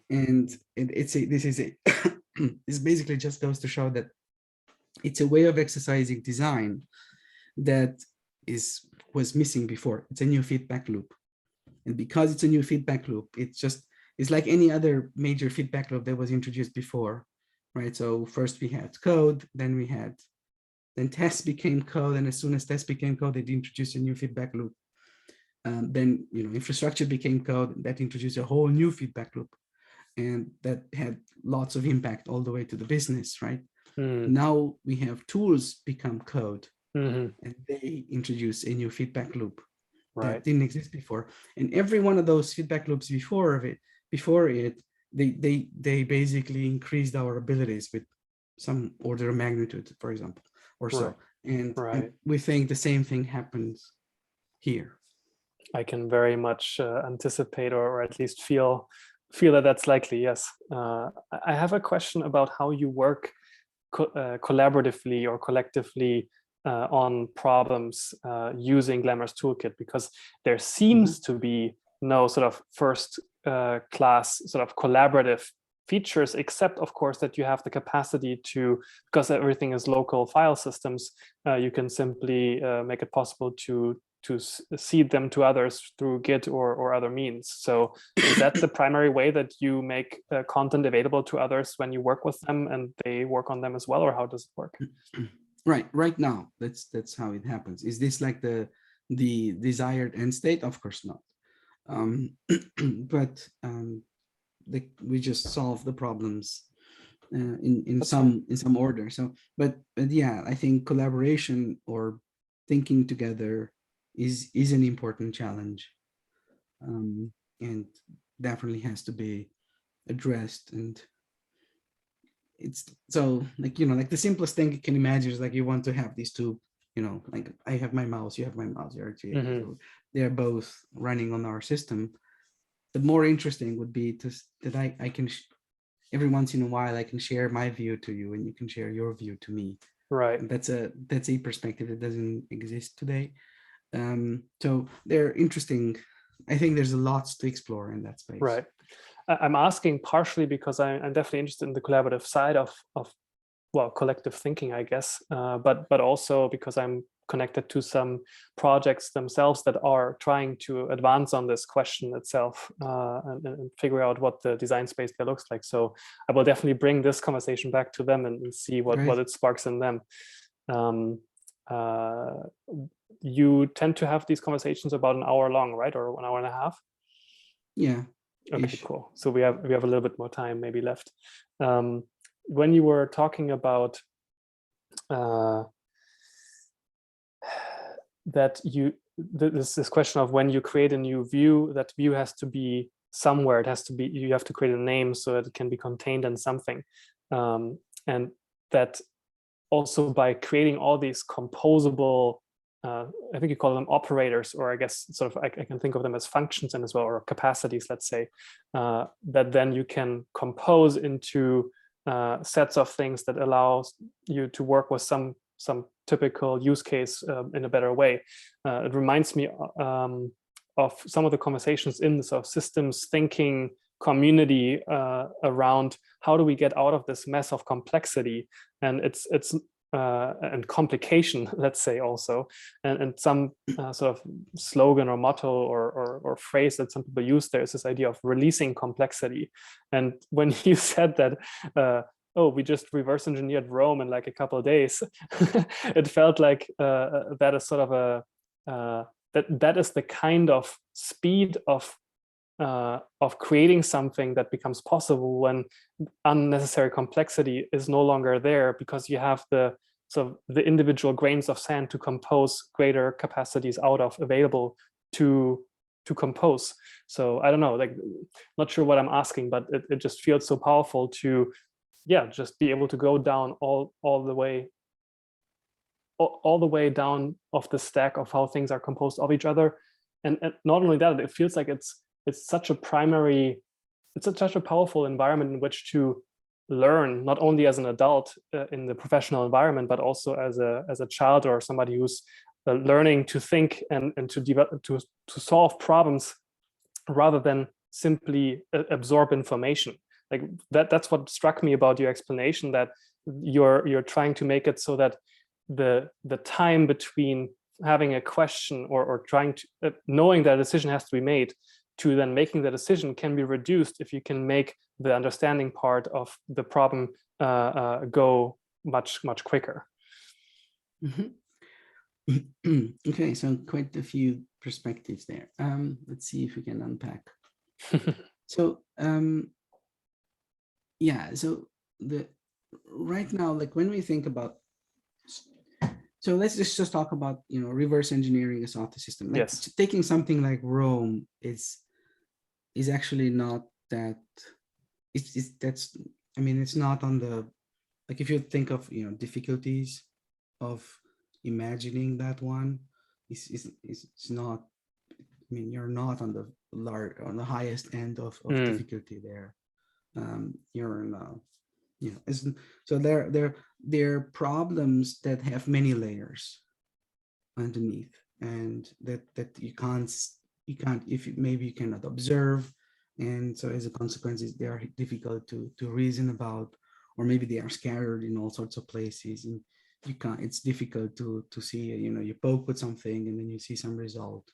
And this basically just goes to show that it's a way of exercising design that was missing before. It's a new feedback loop. And because it's a new feedback loop, it's like any other major feedback loop that was introduced before, right? So first we had code, then tests became code. And as soon as tests became code, they introduced a new feedback loop. Then infrastructure became code. That introduced a whole new feedback loop, and that had lots of impact all the way to the business, right? Now we have tools become code, and they introduce a new feedback loop that didn't exist before. And every one of those feedback loops before it, they basically increased our abilities with some order of magnitude, for example, or so. And we think the same thing happens here. I can very much anticipate, or at least feel that that's likely. Yes. I have a question about how you work collaboratively or collectively on problems using Glamorous Toolkit, because there seems to be no sort of first class sort of collaborative features, except of course that you have the capacity to, because everything is local file systems, you can simply make it possible to seed them to others through Git or other means. So is that the primary way that you make content available to others when you work with them and they work on them as well, or how does it work? Right now, that's how it happens. Is this like the desired end state? Of course not. But we just solve the problems in some order. So, but yeah, I think collaboration or thinking together is an important challenge, and definitely has to be addressed. And it's so like the simplest thing you can imagine is like you want to have these two, like I have my mouse, you have my mouse, so they're both running on our system. The more interesting would be that I can every once in a while I can share my view to you and you can share your view to me. Right. And that's a perspective that doesn't exist today. So they're interesting. I think there's lots to explore in that space. Right. I'm asking partially because I'm definitely interested in the collaborative side of well, collective thinking, I guess, but also because I'm connected to some projects themselves that are trying to advance on this question itself and figure out what the design space there looks like. So I will definitely bring this conversation back to them and see what it sparks in them. You tend to have these conversations about an hour long, right? Or 1 hour and a half? Yeah. Okay, cool. So we have a little bit more time maybe left. When you were talking about that this question of when you create a new view, that view has to be somewhere. It has to be, you have to create a name so that it can be contained in something, and that also by creating all these composable, I think you call them operators, or I guess sort of I can think of them as functions and as well, or capacities, let's say, that then you can compose into sets of things that allows you to work with some typical use case in a better way. It reminds me of some of the conversations in the sort of systems thinking community around how do we get out of this mess of complexity, and it's and complication, let's say, also, and some sort of slogan or motto or phrase that some people use there is this idea of releasing complexity. And when you said that, oh, we just reverse engineered Rome in like a couple of days, it felt like that is sort of that is the kind of speed of creating something that becomes possible when unnecessary complexity is no longer there, because you have the individual grains of sand to compose greater capacities out of available to compose. So I don't know, like, not sure what I'm asking, but it just feels so powerful to, yeah, just be able to go down all the way down of the stack of how things are composed of each other. And not only that, it feels like it's such a powerful environment in which to learn, not only as an adult in the professional environment, but also as a child or somebody who's learning to think and to develop, to solve problems rather than simply absorb information. Like that's what struck me about your explanation, that you're trying to make it so that the time between having a question or trying to knowing that a decision has to be made to then making the decision can be reduced if you can make the understanding part of the problem go much quicker. Mm-hmm. Okay, so quite a few perspectives there. Let's see if we can unpack. So yeah, so the right now, like when we think about, so let's just talk about, you know, reverse engineering a software system. Like Yes. taking something like Rome is actually not that, it's that's, I mean, it's not on the, like if you think of, you know, difficulties of imagining that one, it's not, I mean, you're not on the large, on the highest end of difficulty there. You're in you know, so there are problems that have many layers underneath, and that you can't, if you, maybe you cannot observe, and so as a consequence they are difficult to reason about, or maybe they are scattered in all sorts of places, and you can't, it's difficult to see, you know, you poke with something and then you see some result,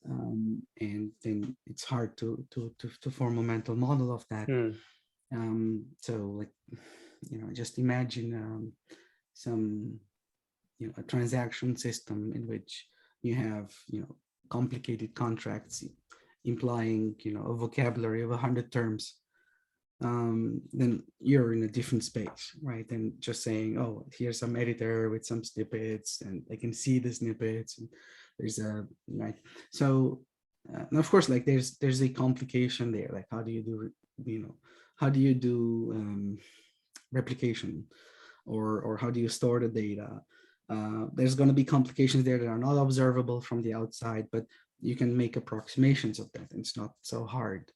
and then it's hard to form a mental model of that. So like, you know, just imagine some, you know, a transaction system in which you have, you know, complicated contracts implying, you know, a vocabulary of 100 terms. Then you're in a different space, right? Than just saying, oh, here's some editor with some snippets and I can see the snippets, and there's a, right? So and of course, like there's a complication there, like how do you do, you know, how do you do replication, or how do you store the data? There's going to be complications there that are not observable from the outside, but you can make approximations of that. And it's not so hard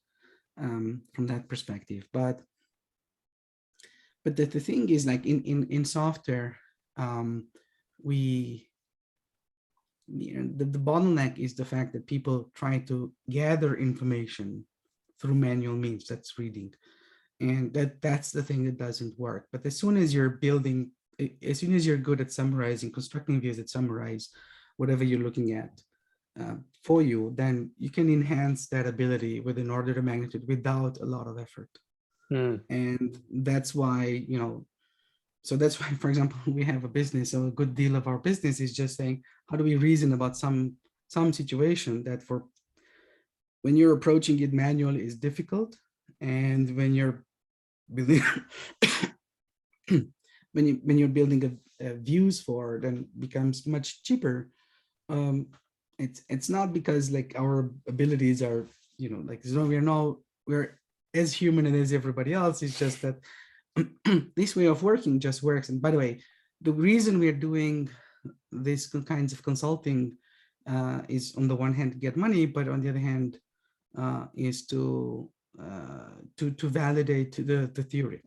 from that perspective. But the thing is, like in software, we, you know, the bottleneck is the fact that people try to gather information through manual means. That's reading, and that's the thing that doesn't work. But as soon as you're building, as soon as you're good at summarizing, constructing views that summarize whatever you're looking at for you, then you can enhance that ability with an order of magnitude without a lot of effort. And that's why, you know, so that's why, for example, we have a business. So a good deal of our business is just saying, how do we reason about some situation that for when you're approaching it manually is difficult, and when you're building when you're building a views for, then becomes much cheaper. It's not because like our abilities are, you know, like, so we're as human as everybody else. It's just that this way of working just works. And by the way, the reason we're doing these kinds of consulting is on the one hand to get money, but on the other hand is to validate the theory.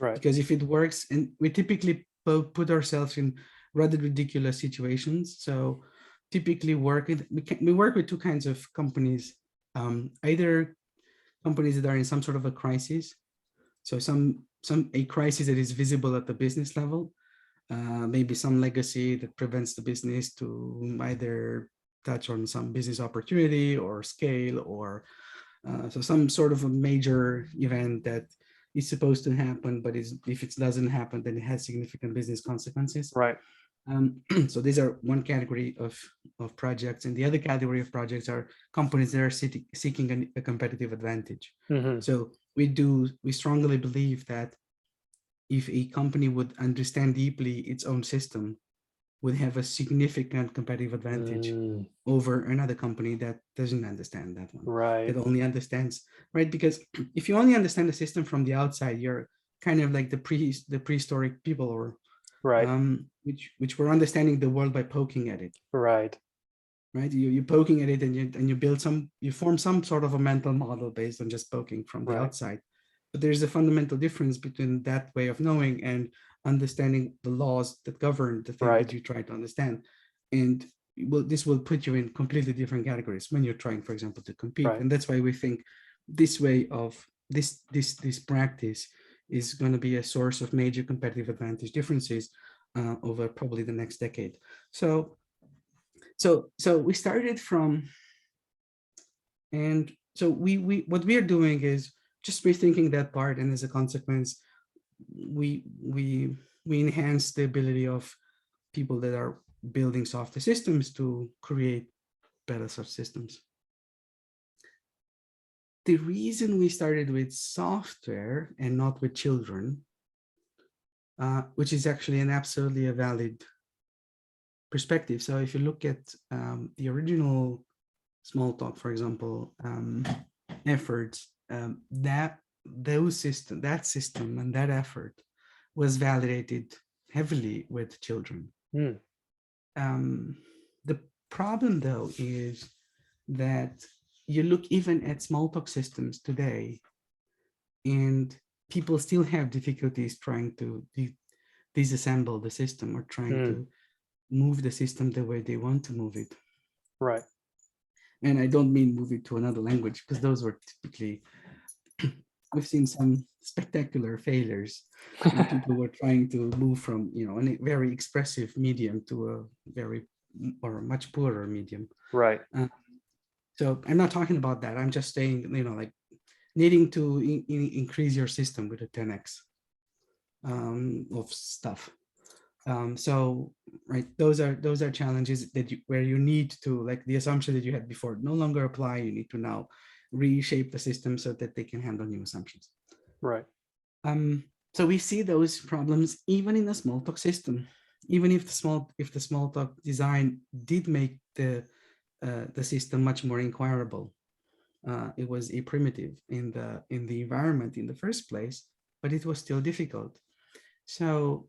Right. Because if it works, and we typically put ourselves in rather ridiculous situations. So typically we work with two kinds of companies, either companies that are in some sort of a crisis. So a crisis that is visible at the business level, maybe some legacy that prevents the business to either touch on some business opportunity or scale, or so some sort of a major event that is supposed to happen, but if it doesn't happen, then it has significant business consequences. Right. So these are one category of projects, and the other category of projects are companies that are seeking a competitive advantage. So we strongly believe that if a company would understand deeply its own system, would have a significant competitive advantage over another company that doesn't understand that one. Right. That only understands, right? Because if you only understand the system from the outside, you're kind of like the prehistoric people, or right. Which were understanding the world by poking at it. Right. Right. You're poking at it, and you form some sort of a mental model based on just poking from the outside. But there's a fundamental difference between that way of knowing and understanding the laws that govern the thing that you try to understand. And this will put you in completely different categories when you're trying, for example, to compete. And that's why we think this way of this practice is going to be a source of major competitive advantage differences over probably the next decade. So we started from, and so what we are doing is just rethinking that part, and as a consequence, we enhance the ability of people that are building software systems to create better such systems. The reason we started with software and not with children, which is actually an absolutely a valid perspective. So if you look at the original Smalltalk, for example, efforts, that system and that effort was validated heavily with children. The problem, though, is that you look even at Smalltalk systems today, and people still have difficulties trying to disassemble the system or trying to move the system the way they want to move it. Right. And I don't mean move it to another language, because those were typically, we've seen some spectacular failures when people were trying to move from, a very expressive medium to a very, or a much poorer medium. Right. So I'm not talking about that. I'm just saying, like needing to increase your system with a 10x of stuff. So, right, those are challenges that where you need to, like, the assumption that you had before no longer apply. You need to now reshape the system so that they can handle new assumptions. Right. So we see those problems even in the Smalltalk system, even if the Smalltalk design did make the system much more inquirable. It was a primitive in the environment in the first place, but it was still difficult. So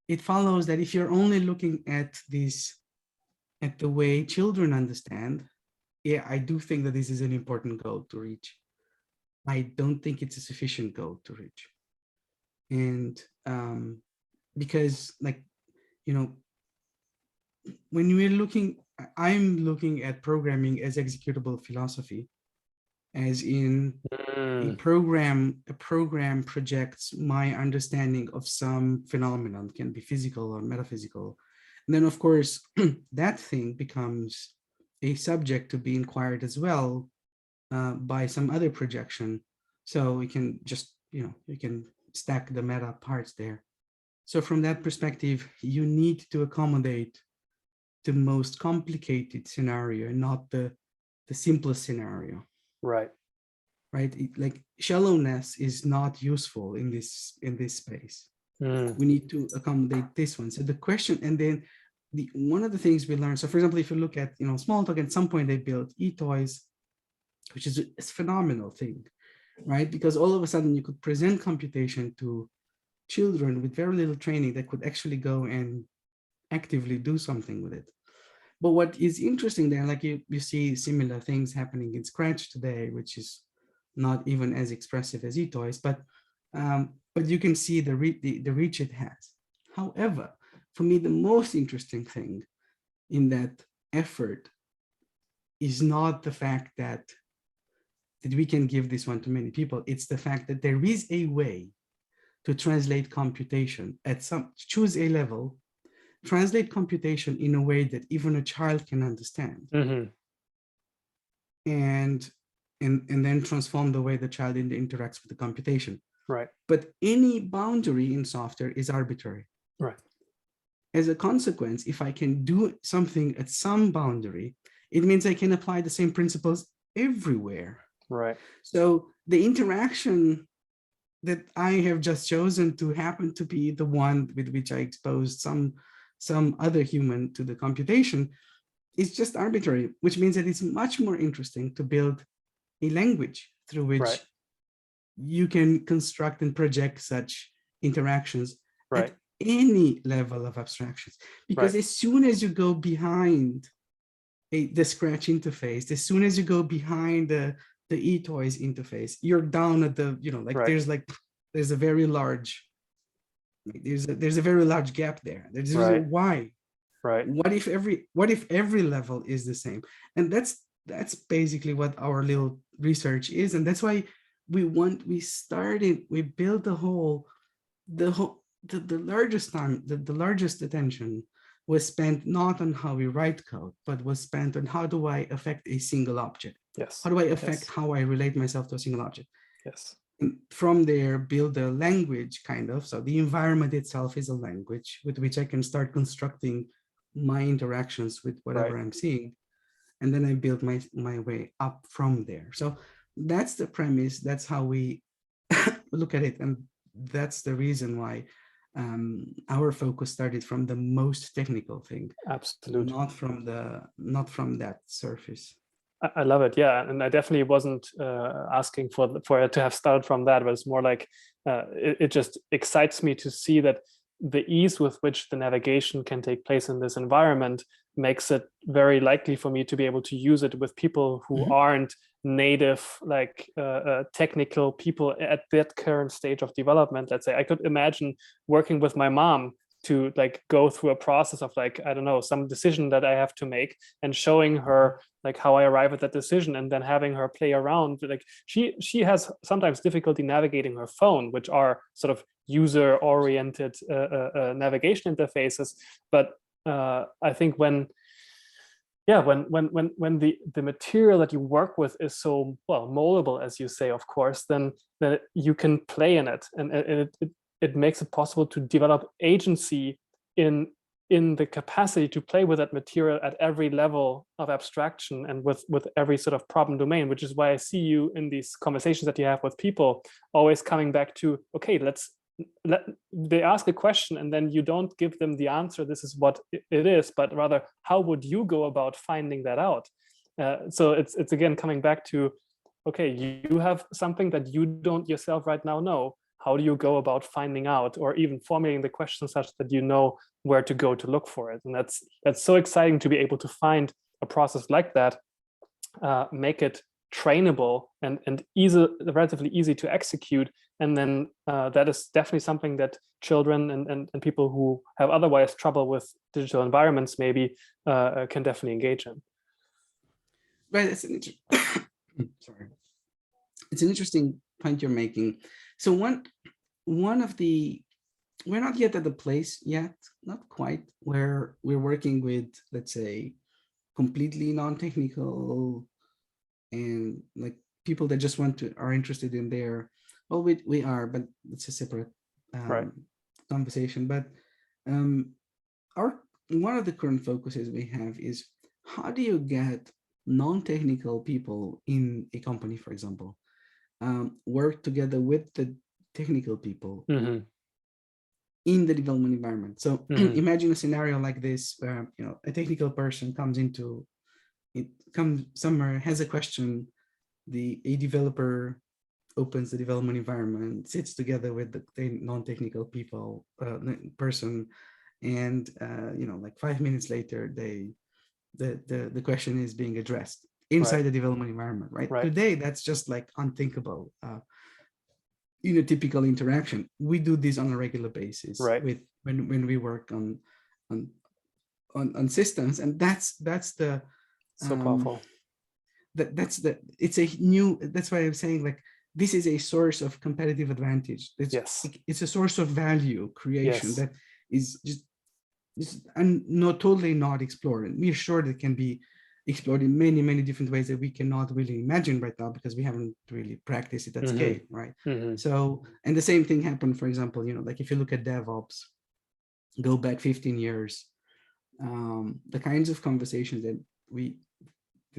it follows that if you're only looking at the way children understand, yeah, I do think that this is an important goal to reach. I don't think it's a sufficient goal to reach. And because, like, when we're looking, I'm looking at programming as executable philosophy, as in a program projects my understanding of some phenomenon, can be physical or metaphysical. And then, of course, that thing becomes a subject to be inquired as well by some other projection. So we can just, you can stack the meta parts there. So from that perspective, you need to accommodate the most complicated scenario and not the simplest scenario. Right. Right. Like shallowness is not useful in this space. We need to accommodate this one. So the question, and then one of the things we learned. So for example, if you look at, Smalltalk, at some point they built e-toys, which is a phenomenal thing, right? Because all of a sudden you could present computation to children with very little training that could actually go and actively do something with it. But what is interesting there, like you see similar things happening in Scratch today, which is not even as expressive as e-toys, but you can see the reach it has. However, for me, the most interesting thing in that effort is not the fact that we can give this one to many people. It's the fact that there is a way to translate computation at choose a level, translate computation in a way that even a child can understand, and then transform the way the child interacts with the computation. Right. But any boundary in software is arbitrary. Right. As a consequence, if I can do something at some boundary, it means I can apply the same principles everywhere. Right. So the interaction that I have just chosen to happen to be the one with which I exposed some other human to the computation is just arbitrary, which means that it's much more interesting to build a language through which you can construct and project such interactions at any level of abstractions. Because as soon as you go behind the Scratch interface, as soon as you go behind the eToys interface, you're down at the, there's a very large, there's a very large gap there. There's a why. Right. What if every level is the same? And that's basically what our little research is. And that's why we built the largest time, the largest attention was spent not on how we write code, but was spent on how do I affect a single object? Yes. How do I affect how I relate myself to a single object? Yes. And from there, build a language kind of. So the environment itself is a language with which I can start constructing my interactions with whatever I'm seeing. And then I build my way up from there. So that's the premise. That's how we look at it. And that's the reason why our focus started from the most technical thing. Absolutely. Not from that surface. I love it. Yeah. And I definitely wasn't asking for it to have started from that, but it's more like it just excites me to see that the ease with which the navigation can take place in this environment makes it very likely for me to be able to use it with people who aren't native, like technical people at that current stage of development. Let's say I could imagine working with my mom to like go through a process of like, I don't know, some decision that I have to make, and showing her like how I arrive at that decision, and then having her play around. Like she has sometimes difficulty navigating her phone, which are sort of user-oriented navigation interfaces. But I think when the material that you work with is so well moldable, as you say, of course, then you can play in it, and it makes it possible to develop agency in the capacity to play with that material at every level of abstraction and with every sort of problem domain, which is why I see you in these conversations that you have with people always coming back to, okay, they ask a question and then you don't give them the answer, this is what it is, but rather, how would you go about finding that out? So it's again coming back to, okay, you have something that you don't yourself right now know. How do you go about finding out, or even formulating the question such that you know where to go to look for it? And that's so exciting to be able to find a process like that, make it trainable and relatively easy to execute. And then that is definitely something that children and people who have otherwise trouble with digital environments maybe can definitely engage in. Right, it's an sorry. It's an interesting point you're making. So one of the, we're not yet at the place yet, not quite, where we're working with, let's say, completely non-technical and like people that just are interested in their, well, we are, but it's a separate conversation. But one of the current focuses we have is, how do you get non-technical people in a company, for example, work together with the technical people in the development environment. So imagine a scenario like this, where a technical person comes somewhere, has a question, a developer opens the development environment, sits together with the non-technical person, and like 5 minutes later, the question is being addressed inside the development environment. Right? Today, that's just like unthinkable. In a typical interaction, we do this on a regular basis with when we work on systems, and that's the so powerful. That's why I'm saying, like, this is a source of competitive advantage. It's a source of value creation that is just totally not explored. And we're sure that can be explored in many, many different ways that we cannot really imagine right now, because we haven't really practiced it at scale, right? So, and the same thing happened, for example, like if you look at DevOps, go back 15 years, the kinds of conversations that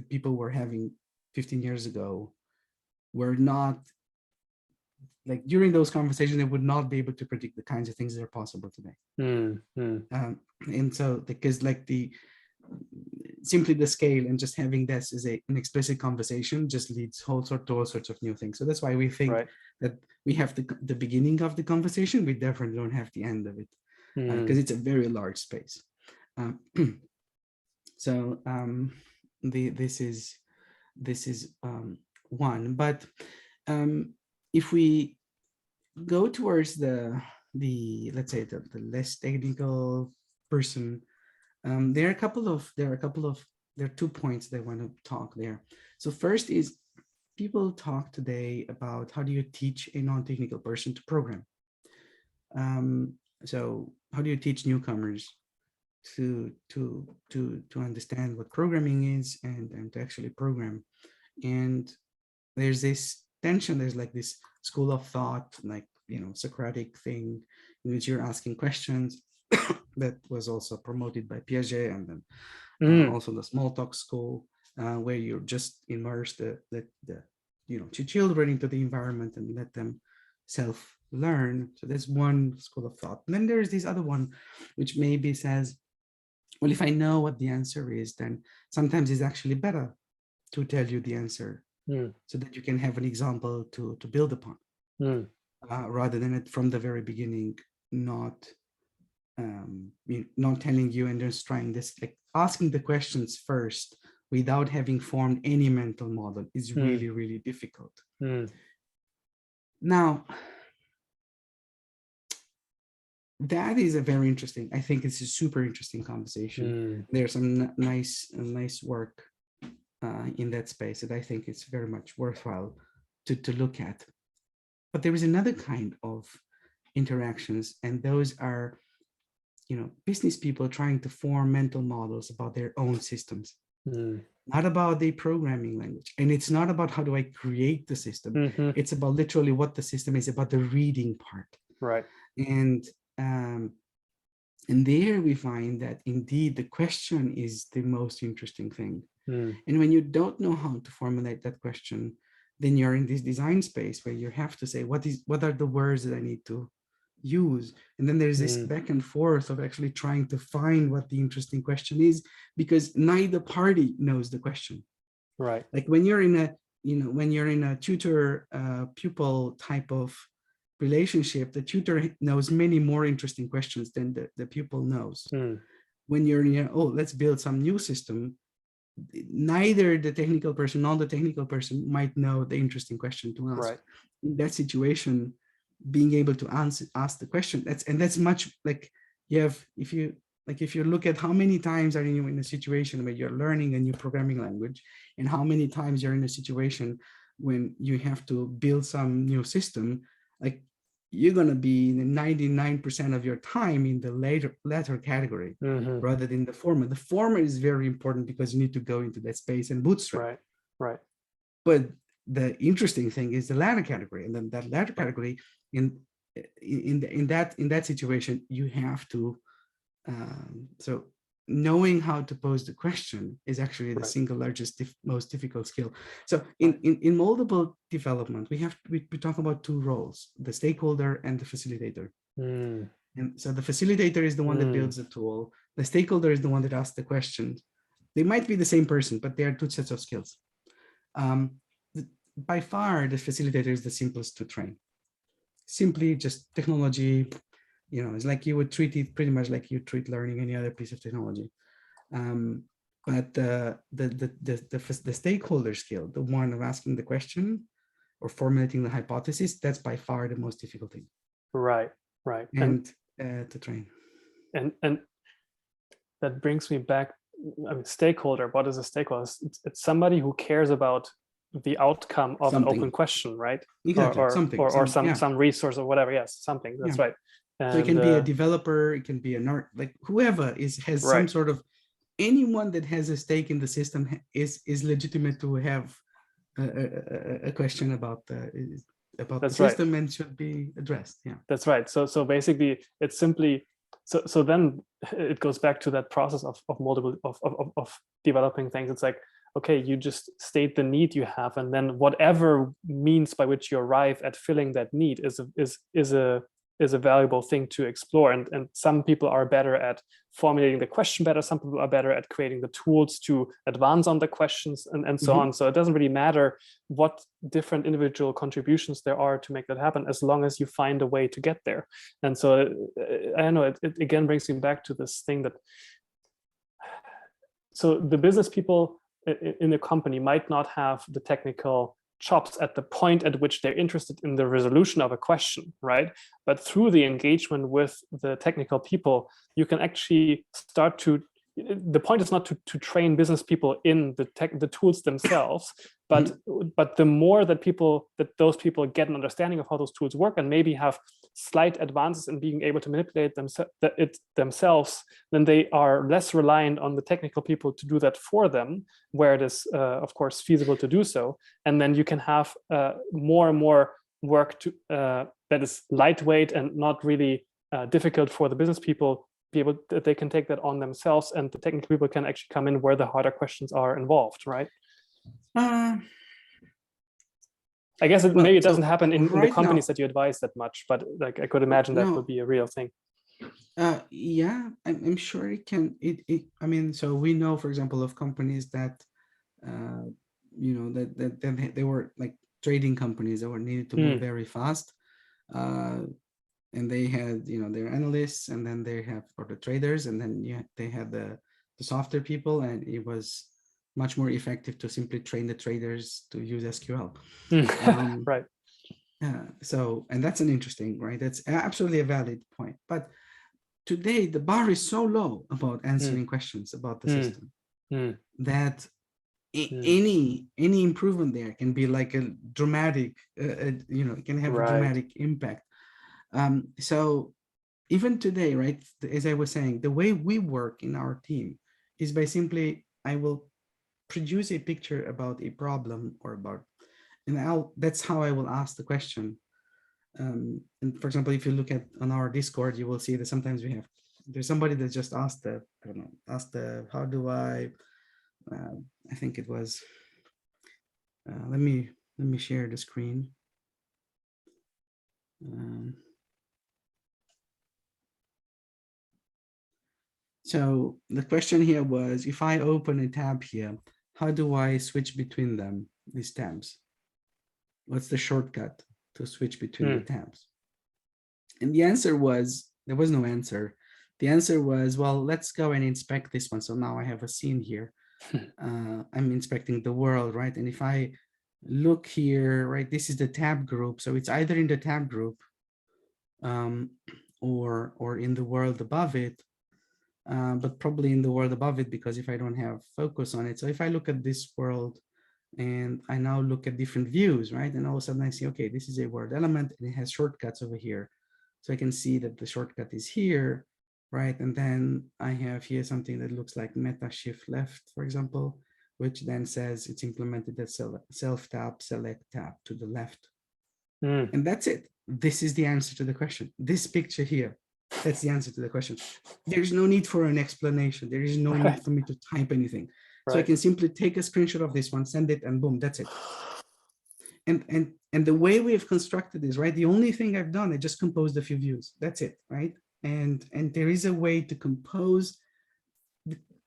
people were having 15 years ago were not, like, during those conversations, they would not be able to predict the kinds of things that are possible today. And so, because like simply the scale and just having this as an explicit conversation just leads to all sorts of new things. So that's why we think that we have the beginning of the conversation. We definitely don't have the end of it, because it's a very large space. So this is one. But if we go towards the let's say the less technical person, there are 2 points that I want to talk there. So first is, people talk today about how do you teach a non-technical person to program. So how do you teach newcomers to understand what programming is and to actually program? And there's this tension. There's like this school of thought, like, Socratic thing, in which you're asking questions. That was also promoted by Piaget, and then also the small talk school, where you're just immerse the children into the environment and let them self-learn. So there's one school of thought. And then there's this other one, which maybe says, well, if I know what the answer is, then sometimes it's actually better to tell you the answer, so that you can have an example to build upon, rather than it from the very beginning, not telling you and just trying this, like asking the questions first without having formed any mental model is really, really difficult. Now, that is a very interesting, I think it's a super interesting conversation. There's some nice work in that space that I think it's very much worthwhile to look at. But there is another kind of interactions, and those are, business people trying to form mental models about their own systems, not about the programming language. And it's not about how do I create the system. It's about literally what the system is, about the reading part. Right. And there we find that indeed the question is the most interesting thing. And when you don't know how to formulate that question, then you're in this design space where you have to say, what are the words that I need to use? And then there's this back and forth of actually trying to find what the interesting question is, because neither party knows the question. Right. Like when you're in a tutor pupil type of relationship, the tutor knows many more interesting questions than the pupil knows. When you're in let's build some new system, neither the technical person nor the technical person might know the interesting question to ask. Right. In that situation, being able to ask the question, that's much like if you look at how many times are you in a situation where you're learning a new programming language, and how many times you're in a situation when you have to build some new system, like you're going to be 99% of your time in the latter category, rather than the former. The former is very important because you need to go into that space and bootstrap. Right. But the interesting thing is the latter category, and then that latter category, in that situation, you have to. So knowing how to pose the question is actually the single largest, most difficult skill. So in moldable development, we talk about two roles: the stakeholder and the facilitator. And so the facilitator is the one that builds the tool. The stakeholder is the one that asks the question. They might be the same person, but they are two sets of skills. By far, the facilitator is the simplest to train. Simply just technology. It's like you would treat it pretty much like you treat learning any other piece of technology. But the stakeholder skill, the one of asking the question or formulating the hypothesis, that's by far the most difficult thing. Right. And to train. And that brings me back. I mean, stakeholder. What is a stakeholder? It's somebody who cares about the outcome of an open question, right? Exactly. Or some resource or whatever. Yes, something. That's right. And, so it can be a developer, it can be an art, like whoever has some sort of, anyone that has a stake in the system is legitimate to have a question about the system and should be addressed. Yeah, that's right. So basically, it's simply so then it goes back to that process of moldable of developing things. It's like, okay, you just state the need you have, and then whatever means by which you arrive at filling that need is a valuable thing to explore. And some people are better at formulating the question better. Some people are better at creating the tools to advance on the questions and so on. So it doesn't really matter what different individual contributions there are to make that happen, as long as you find a way to get there. And so I don't know, it again brings me back to this thing that, so the business people in the company might not have the technical chops at the point at which they're interested in the resolution of a question, right? But through the engagement with the technical people, you can actually start to, the point is not to train business people in the tools themselves, but the more that those people get an understanding of how those tools work and maybe have slight advances in being able to manipulate it themselves, then they are less reliant on the technical people to do that for them, where it is of course feasible to do so. And then you can have more and more work to that is lightweight and not really difficult for the business people, that they can take that on themselves, and the technical people can actually come in where the harder questions are involved, right? I guess maybe it doesn't happen in the companies that you advise that much, but like I could imagine that would be a real thing. Yeah, I'm sure it can. I mean, so we know, for example, of companies that, you know, that they were like trading companies that were needed to move very fast, and they had, you know, their analysts, and then they have, or the traders, and then they had the software people, and it was much more effective to simply train the traders to use SQL. Right. So, and that's an interesting, right? That's absolutely a valid point. But today, the bar is so low about answering questions about the system that any improvement there can be like a dramatic, you know, it can have a dramatic impact. So even today, right, as I was saying, the way we work in our team is by simply, I will produce a picture about a problem or about, and that's how I will ask the question. And for example, if you look at on our Discord, you will see that sometimes there's somebody that just asked how do I think it was, let me share the screen. So the question here was, if I open a tab here, how do I switch between them, these tabs? What's the shortcut to switch between the tabs? And the answer was, there was no answer. The answer was, well, let's go and inspect this one. So now I have a scene here. I'm inspecting the world, right? And if I look here, right, this is the tab group. So it's either in the tab group or in the world above it, but probably in the world above it, because if I don't have focus on it. So if I look at this world and I now look at different views, right? And all of a sudden I see, okay, this is a word element and it has shortcuts over here. So I can see that the shortcut is here, right? And then I have here something that looks like meta shift left, for example, which then says it's implemented as self tap, select tap to the left. And that's it. This is the answer to the question. This picture here, that's the answer to the question. There's no need for an explanation. There is no need for me to type anything. So I can simply take a screenshot of this one, send it, and boom, that's it. And the way we have constructed this, right? The only thing I've done, I just composed a few views. That's it, right? And there is a way to compose.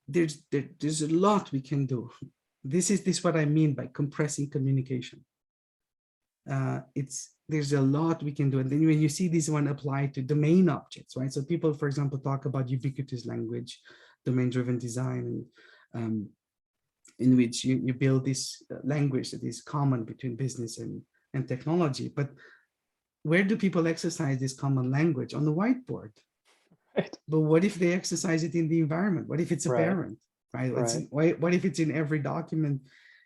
There's a lot we can do. This is what I mean by compressing communication. There's a lot we can do. And then when you see this one applied to domain objects, right? So people, for example, talk about ubiquitous language, domain-driven design, and in which you build this language that is common between business and technology. But where do people exercise this common language? On the whiteboard. Right. But what if they exercise it in the environment? What if it's apparent, right? What if it's in every document?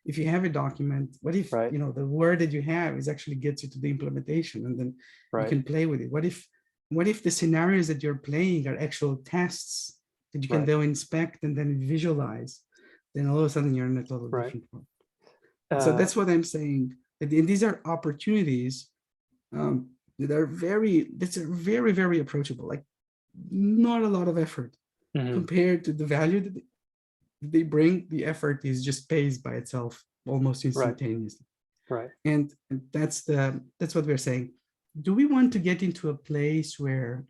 If you have a document, what if you know the word that you have is actually gets you to the implementation, and then you can play with it? What if the scenarios that you're playing are actual tests that you can then inspect and then visualize? Then all of a sudden you're in a totally different world. So that's what I'm saying. And these are opportunities that are very, very approachable. Like not a lot of effort compared to the value that they bring. The effort is just pays by itself almost instantaneously. Right. And that's what we're saying. Do we want to get into a place where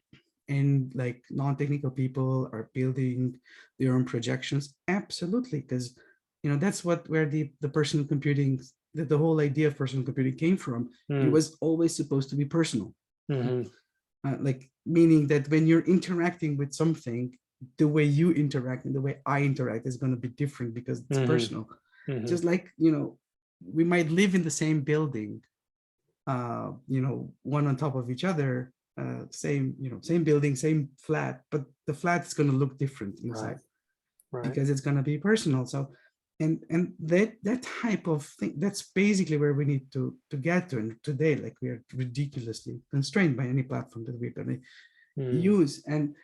like non-technical people are building their own projections? Absolutely, because you know that's where the personal computing, the whole idea of personal computing came from. It was always supposed to be personal, like meaning that when you're interacting with something, the way you interact and the way I interact is going to be different because it's personal. Just like, you know, we might live in the same building, you know, one on top of each other, same building, same flat, but the flat is going to look different inside, because it's going to be personal. So, and that type of thing, that's basically where we need to get to. And today, like, we are ridiculously constrained by any platform that we're going to use. And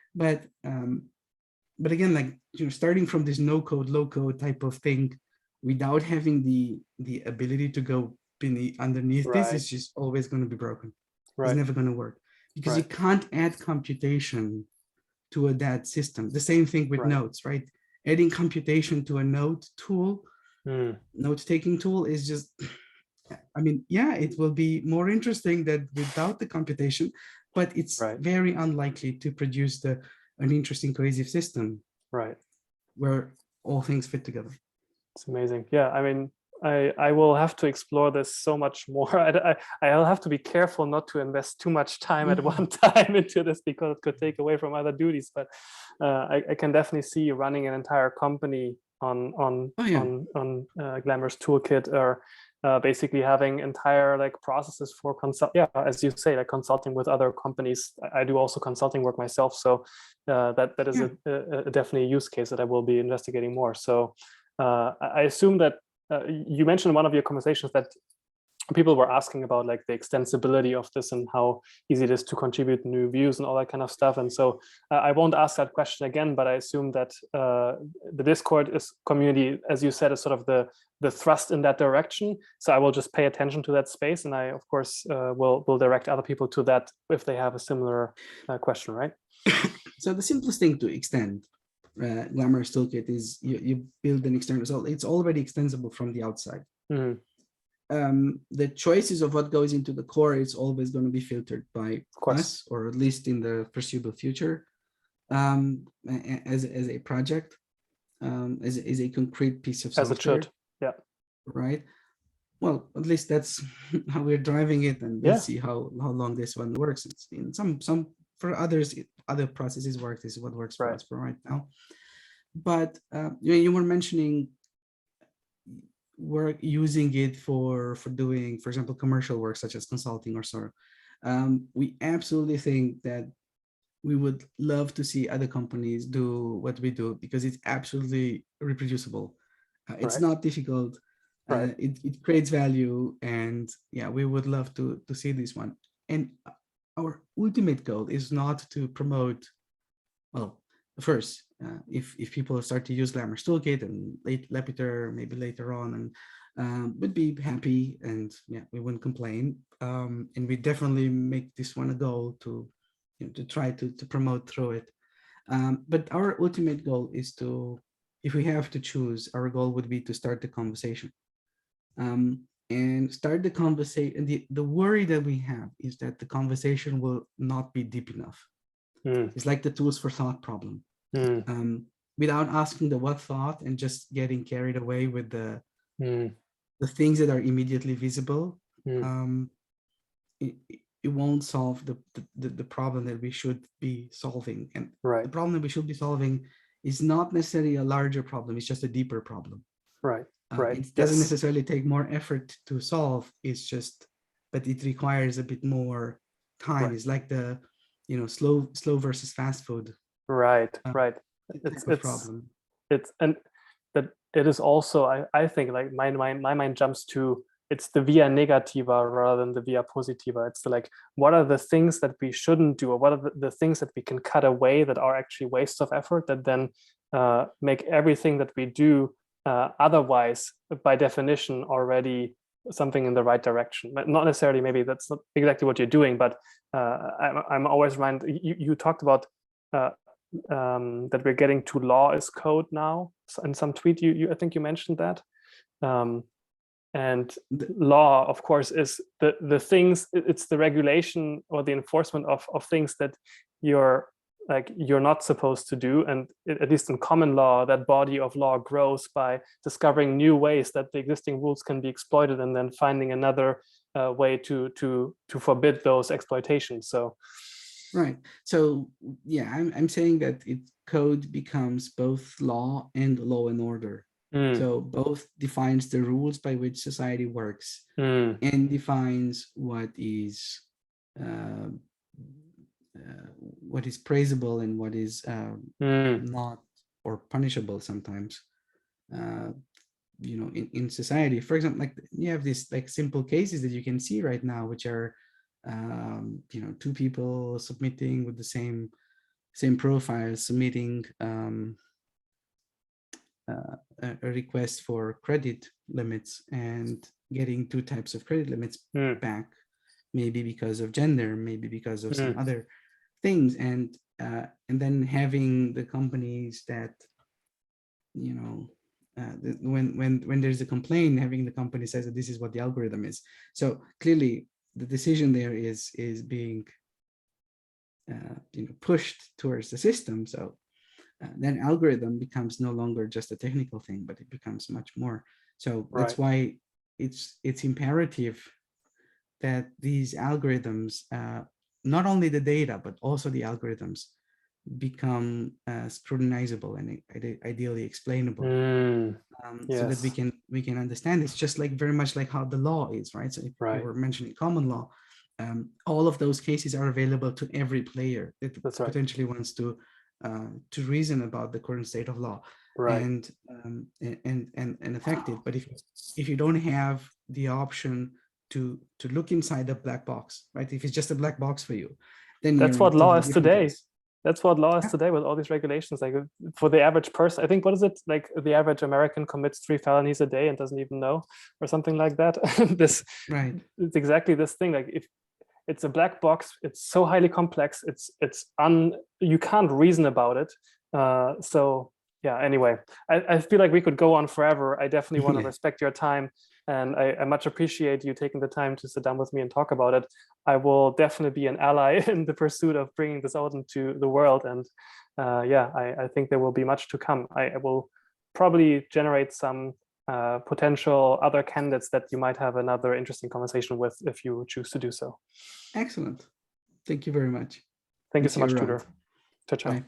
but again, like, you know, starting from this no code, low code type of thing, without having the ability to go underneath this Right. is just always going to be broken. It's Right. never going to work because you Right. can't add computation to a dead system. The same thing with Right. nodes, right? Adding computation to a node tool, note-taking tool is just, I mean, yeah, it will be more interesting than without the computation, but it's Right. very unlikely to produce an interesting cohesive system Right. where all things fit together. It's amazing. Yeah, I mean, I will have to explore this so much more. I'll have to be careful not to invest too much time at one time into this because it could take away from other duties. But I can definitely see running an entire company on Glamorous Toolkit, or basically having entire like processes for consult. Yeah, as you say, like consulting with other companies. I do also consulting work myself, so that is a definitely a use case that I will be investigating more. So. I assume that you mentioned in one of your conversations that people were asking about like the extensibility of this and how easy it is to contribute new views and all that kind of stuff. And so I won't ask that question again, but I assume that the Discord community, as you said, is sort of the thrust in that direction. So I will just pay attention to that space, and I, of course, will direct other people to that if they have a similar question, right? So the simplest thing to extend Glamorous Toolkit is you build an external result. It's already extensible from the outside. The choices of what goes into the core is always going to be filtered by us, or at least in the foreseeable future, as a project, as a concrete piece of software. As it should, yeah. Right. Well, at least that's how we're driving it, and we'll see how long this one works. It's in some for others, other processes work. This is what works for us for right now. But you were mentioning work using it for doing, for example, commercial work such as consulting or so. We absolutely think that we would love to see other companies do what we do because it's absolutely reproducible. It's not difficult. It creates value, and yeah, we would love to see this one. And our ultimate goal is not to promote, well, first, if people start to use Glamorous Toolkit and Lepiter maybe later on, and would be happy, and yeah, we wouldn't complain. And we definitely make this one a goal to try to promote through it. But our ultimate goal is to, if we have to choose, our goal would be to start the conversation. And start the conversation. The worry that we have is that the conversation will not be deep enough. It's like the tools for thought problem. Without asking the what thought and just getting carried away with the things that are immediately visible, it won't solve the problem that we should be solving. And the problem that we should be solving is not necessarily a larger problem. It's just a deeper problem. It doesn't necessarily take more effort to solve. It's just, but it requires a bit more time. It's like the, slow versus fast food. It's problem. And that it is also, I think, like my mind jumps to, it's the via negativa rather than the via positiva. It's like, what are the things that we shouldn't do, or what are the things that we can cut away that are actually wastes of effort, that then make everything that we do otherwise, by definition, already something in the right direction. But not necessarily, maybe that's not exactly what you're doing, but I'm always reminded, you talked about that we're getting to law as code now. In some tweet, I think you mentioned that. And law, of course, is the things, it's the regulation or the enforcement of things that you're not supposed to do. And at least in common law, that body of law grows by discovering new ways that the existing rules can be exploited, and then finding another way to forbid those exploitations. So right. So yeah, I'm saying that code becomes both law and law and order. So both defines the rules by which society works and defines what is praisable and what is not, or punishable sometimes, in society. For example, like you have these like simple cases that you can see right now, which are two people submitting with the same profile, submitting a request for credit limits, and getting 2 types of credit limits Mm. back, maybe because of gender, maybe because of some other things, and then having the companies that, you know, when there's a complaint, having the company says that this is what the algorithm is. So clearly the decision there is being pushed towards the system. So then algorithm becomes no longer just a technical thing, but it becomes much more. So that's why it's imperative that these algorithms, not only the data, but also the algorithms, become scrutinizable and ideally explainable, so that we can understand. It's just like very much like how the law is, right? So if you were mentioning common law, all of those cases are available to every player that potentially wants to reason about the current state of law, and affect it. But if you don't have the option to look inside the black box, right? If it's just a black box for you, then that's what law is today. Case. That's what law is today with all these regulations. Like for the average person, I think, what is it? Like the average American commits 3 felonies a day and doesn't even know, or something like that. It's exactly this thing. Like if it's a black box, it's so highly complex. You can't reason about it. So yeah, anyway, I feel like we could go on forever. I definitely want to respect your time. And I much appreciate you taking the time to sit down with me and talk about it. I will definitely be an ally in the pursuit of bringing this out into the world. And I think there will be much to come. I will probably generate some potential other candidates that you might have another interesting conversation with if you choose to do so. Excellent. Thank you very much. Thank you so much, Tudor. Ciao, ciao. Bye.